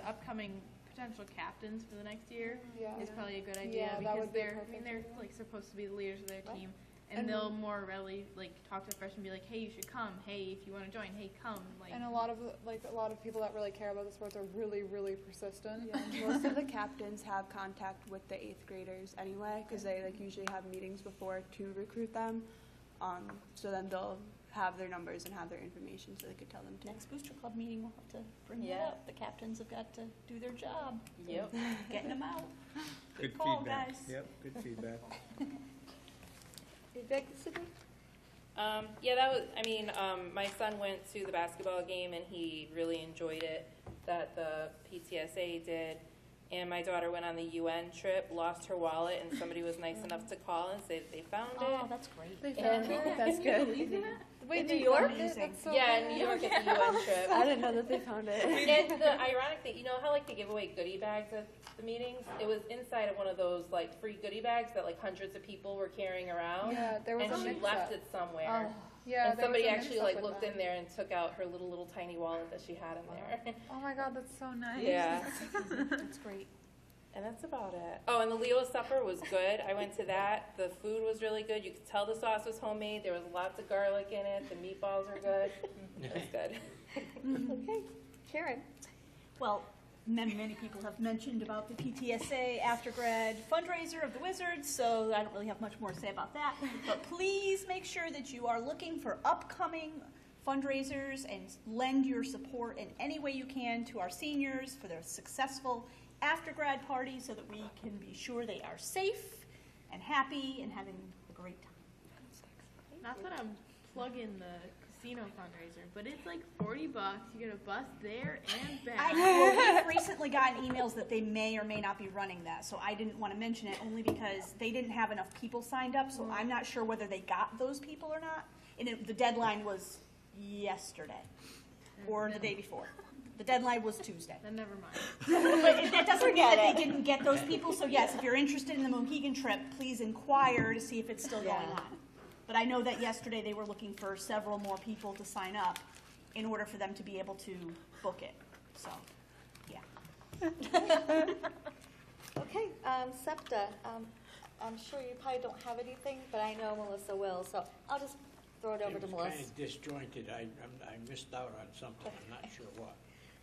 upcoming potential captains for the next year is probably a good idea Yeah, that because would be a they're perfect they're idea. like supposed to be the leaders of their team, and And- they'll more readily like talk to the freshmen and be like, hey, you should come. Hey, if you want to join, hey, come. Like, And a lot of people that really care about the sports are really, really persistent. Yeah, most of the captains have contact with the 8th graders anyway, because they like usually have meetings before to recruit them. So then they'll have their numbers and have their information, so they could tell them to. Next Booster Club meeting, we'll have to bring it Yeah. up. The captains have got to do their job. Yep. Getting them out. Good call, feedback. guys. Yep, good feedback. Feedback, Sydney? My son went to the basketball game and he really enjoyed it that the PTSA did. And my daughter went on the UN trip, lost her wallet, and somebody was nice enough to call and say that they found it. Oh, that's great. They found it? That's good. Wait, In they New York? found it? That's so Yeah, cool. in New York at the UN trip. I didn't know that they found it. And the ironic thing, you know how like they give away goodie bags at the meetings? It was inside of one of those like free goodie bags that like hundreds of people were carrying around. Yeah, there was and a she mix-up. left it somewhere. Yeah, And there was somebody a actually mix-up like with looked that. in there and took out her little tiny wallet that she had in there. Oh my God, that's so nice. Yeah. That's great. And that's about it. Oh, and the Leo supper was good. I went to that. The food was really good. You could tell the sauce was homemade. There was lots of garlic in it. The meatballs were good. It was good. Okay, Karen? Well, many people have mentioned about the PTSA after grad fundraiser of the Wizards, so I don't really have much more to say about that. But please make sure that you are looking for upcoming fundraisers and lend your support in any way you can to our seniors for their successful after grad party so that we can be sure they are safe and happy and having a great time. not that I'm plugging the casino fundraiser, but it's like $40. You get a bus there and back. We've recently gotten emails that they may or may not be running that, so I didn't want to mention it only because they didn't have enough people signed up, so I'm not sure whether they got those people or not. And the deadline was yesterday or the day before. The deadline was Tuesday. Then never mind. But that doesn't mean that they didn't get those people, so yes, if you're interested in the Mohegan trip, please inquire to see if it's still going on. But I know that yesterday they were looking for several more people to sign up in order for them to be able to book it, so, yeah. Okay, SEPTA, I'm sure you probably don't have anything, but I know Melissa will, so I'll just throw it over to It was Melissa. kind of disjointed. I missed out on something. I'm not sure what.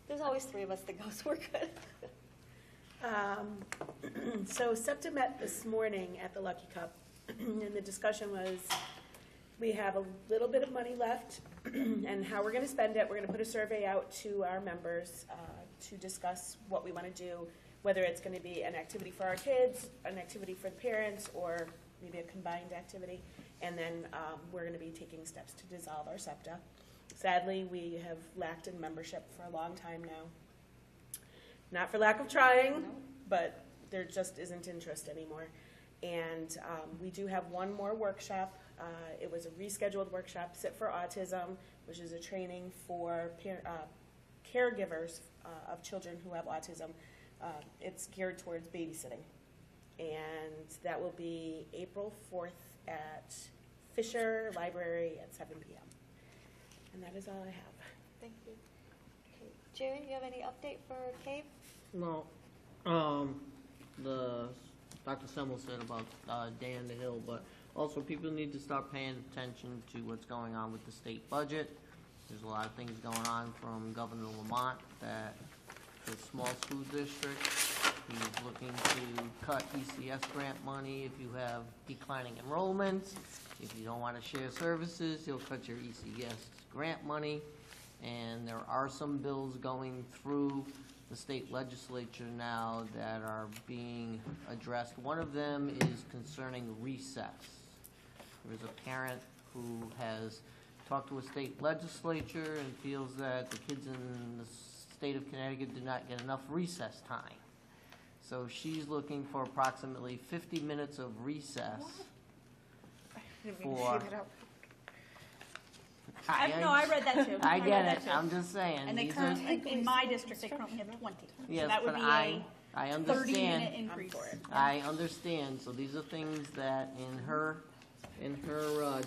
There's always three of us that go, so we're good. So SEPTA met this morning at the Lucky Cup, and the discussion was, we have a little bit of money left, and how we're gonna spend it. We're gonna put a survey out to our members to discuss what we wanna do, whether it's gonna be an activity for our kids, an activity for the parents, or maybe a combined activity. And then we're gonna be taking steps to dissolve our SEPTA. Sadly, we have lacked in membership for a long time now. Not for lack of trying, but there just isn't interest anymore. And we do have one more workshop. It was a rescheduled workshop, Sit for Autism, which is a training for caregivers of children who have autism. It's geared towards babysitting. And that will be April 4th at Fisher Library at 7 p.m. And that is all I have. Thank you. Okay. Jerry, you have any update for CAVE? No, the Dr. Semmel said about Day on the Hill, but also people need to start paying attention to what's going on with the state budget. There's a lot of things going on from Governor Lamont that the small school district, he's looking to cut ECS grant money if you have declining enrollments. If you don't want to share services, he'll cut your ECS grant money. And there are some bills going through the state legislature now that are being addressed. One of them is concerning recess. There's a parent who has talked to a state legislature and feels that the kids in the state of Connecticut do not get enough recess time. So she's looking for approximately 50 minutes of recess. For No, I read that too. I read get that it. too. I'm just saying. And they these currently, in my district, they currently have 20. Yes, So that would but be I a understand. 30-minute increase. I understand. So these are things that in her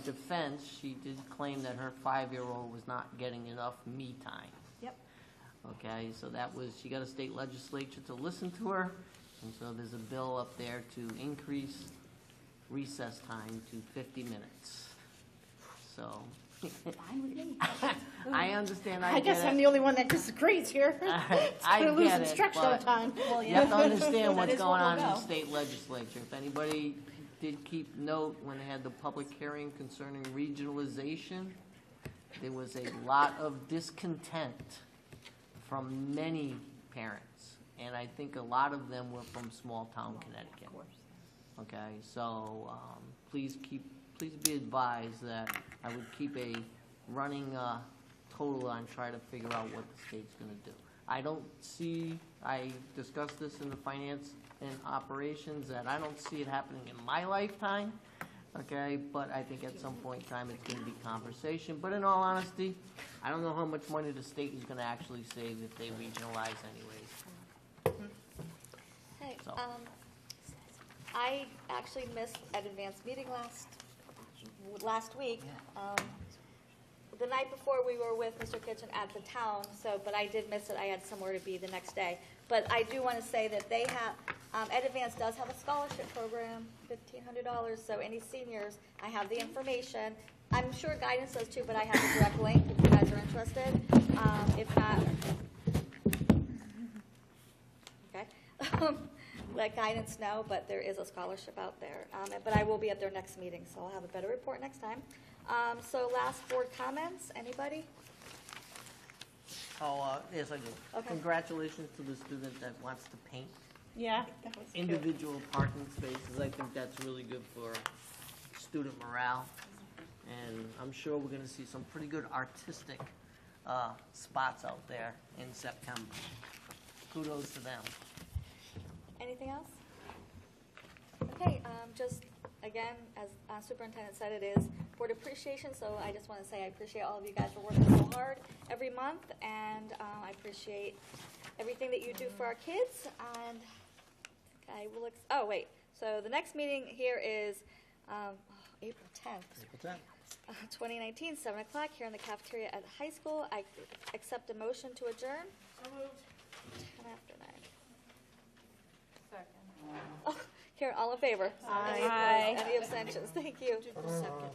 defense, she did claim that her 5-year-old was not getting enough me time. Yep. Okay, so that was, she got a state legislature to listen to her, and so there's a bill up there to increase recess time to 50 minutes. So. Fine with me. I understand, I guess I'm the only one that disagrees here. I Gonna lose get it, instructional but time. Well, you have to yeah. understand what's That is going what on we'll in go. the state legislature. If anybody did keep note when they had the public hearing concerning regionalization, there was a lot of discontent from many parents, and I think a lot of them were from small-town Connecticut. Okay, so please be advised that I would keep a running total on try to figure out what the state's going to do. I discussed this in the finance and operations, that I don't see it happening in my lifetime, okay, but I think at some point in time it's going to be conversation. But in all honesty, I don't know how much money the state is going to actually save if they regionalize anyways. Hey, So. I actually missed an advanced meeting last week. The night before, we were with Mr. Kitchen at the town, but I did miss it. I had somewhere to be the next day. But I do want to say that they have, Ed Advance does have a scholarship program, $1,500, so any seniors, I have the information. I'm sure Guidance does too, but I have the direct link if you guys are interested. If not, okay. Let Guidance know, but there is a scholarship out there. But I will be at their next meeting, so I'll have a better report next time. So last board comments, anybody? Oh, yes, I do. Okay. Congratulations to the student that wants to paint Yeah, that was cute. individual parking spaces. I think that's really good for student morale. And I'm sure we're gonna see some pretty good artistic spots out there in September. Kudos to them. Anything else? Okay, just, again, as Superintendent said, it is Board Appreciation, so I just want to say I appreciate all of you guys for working so hard every month, and I appreciate everything that you do for our kids, and I will, oh, wait, so the next meeting here is, April 10th. April 10th. 2019, 7 o'clock here in the cafeteria at the high school. I accept a motion to adjourn. So moved. 10 after 9. Second. Oh, Karen, all in favor? Aye. Any opposed? Any abstentions? Thank you. Did the second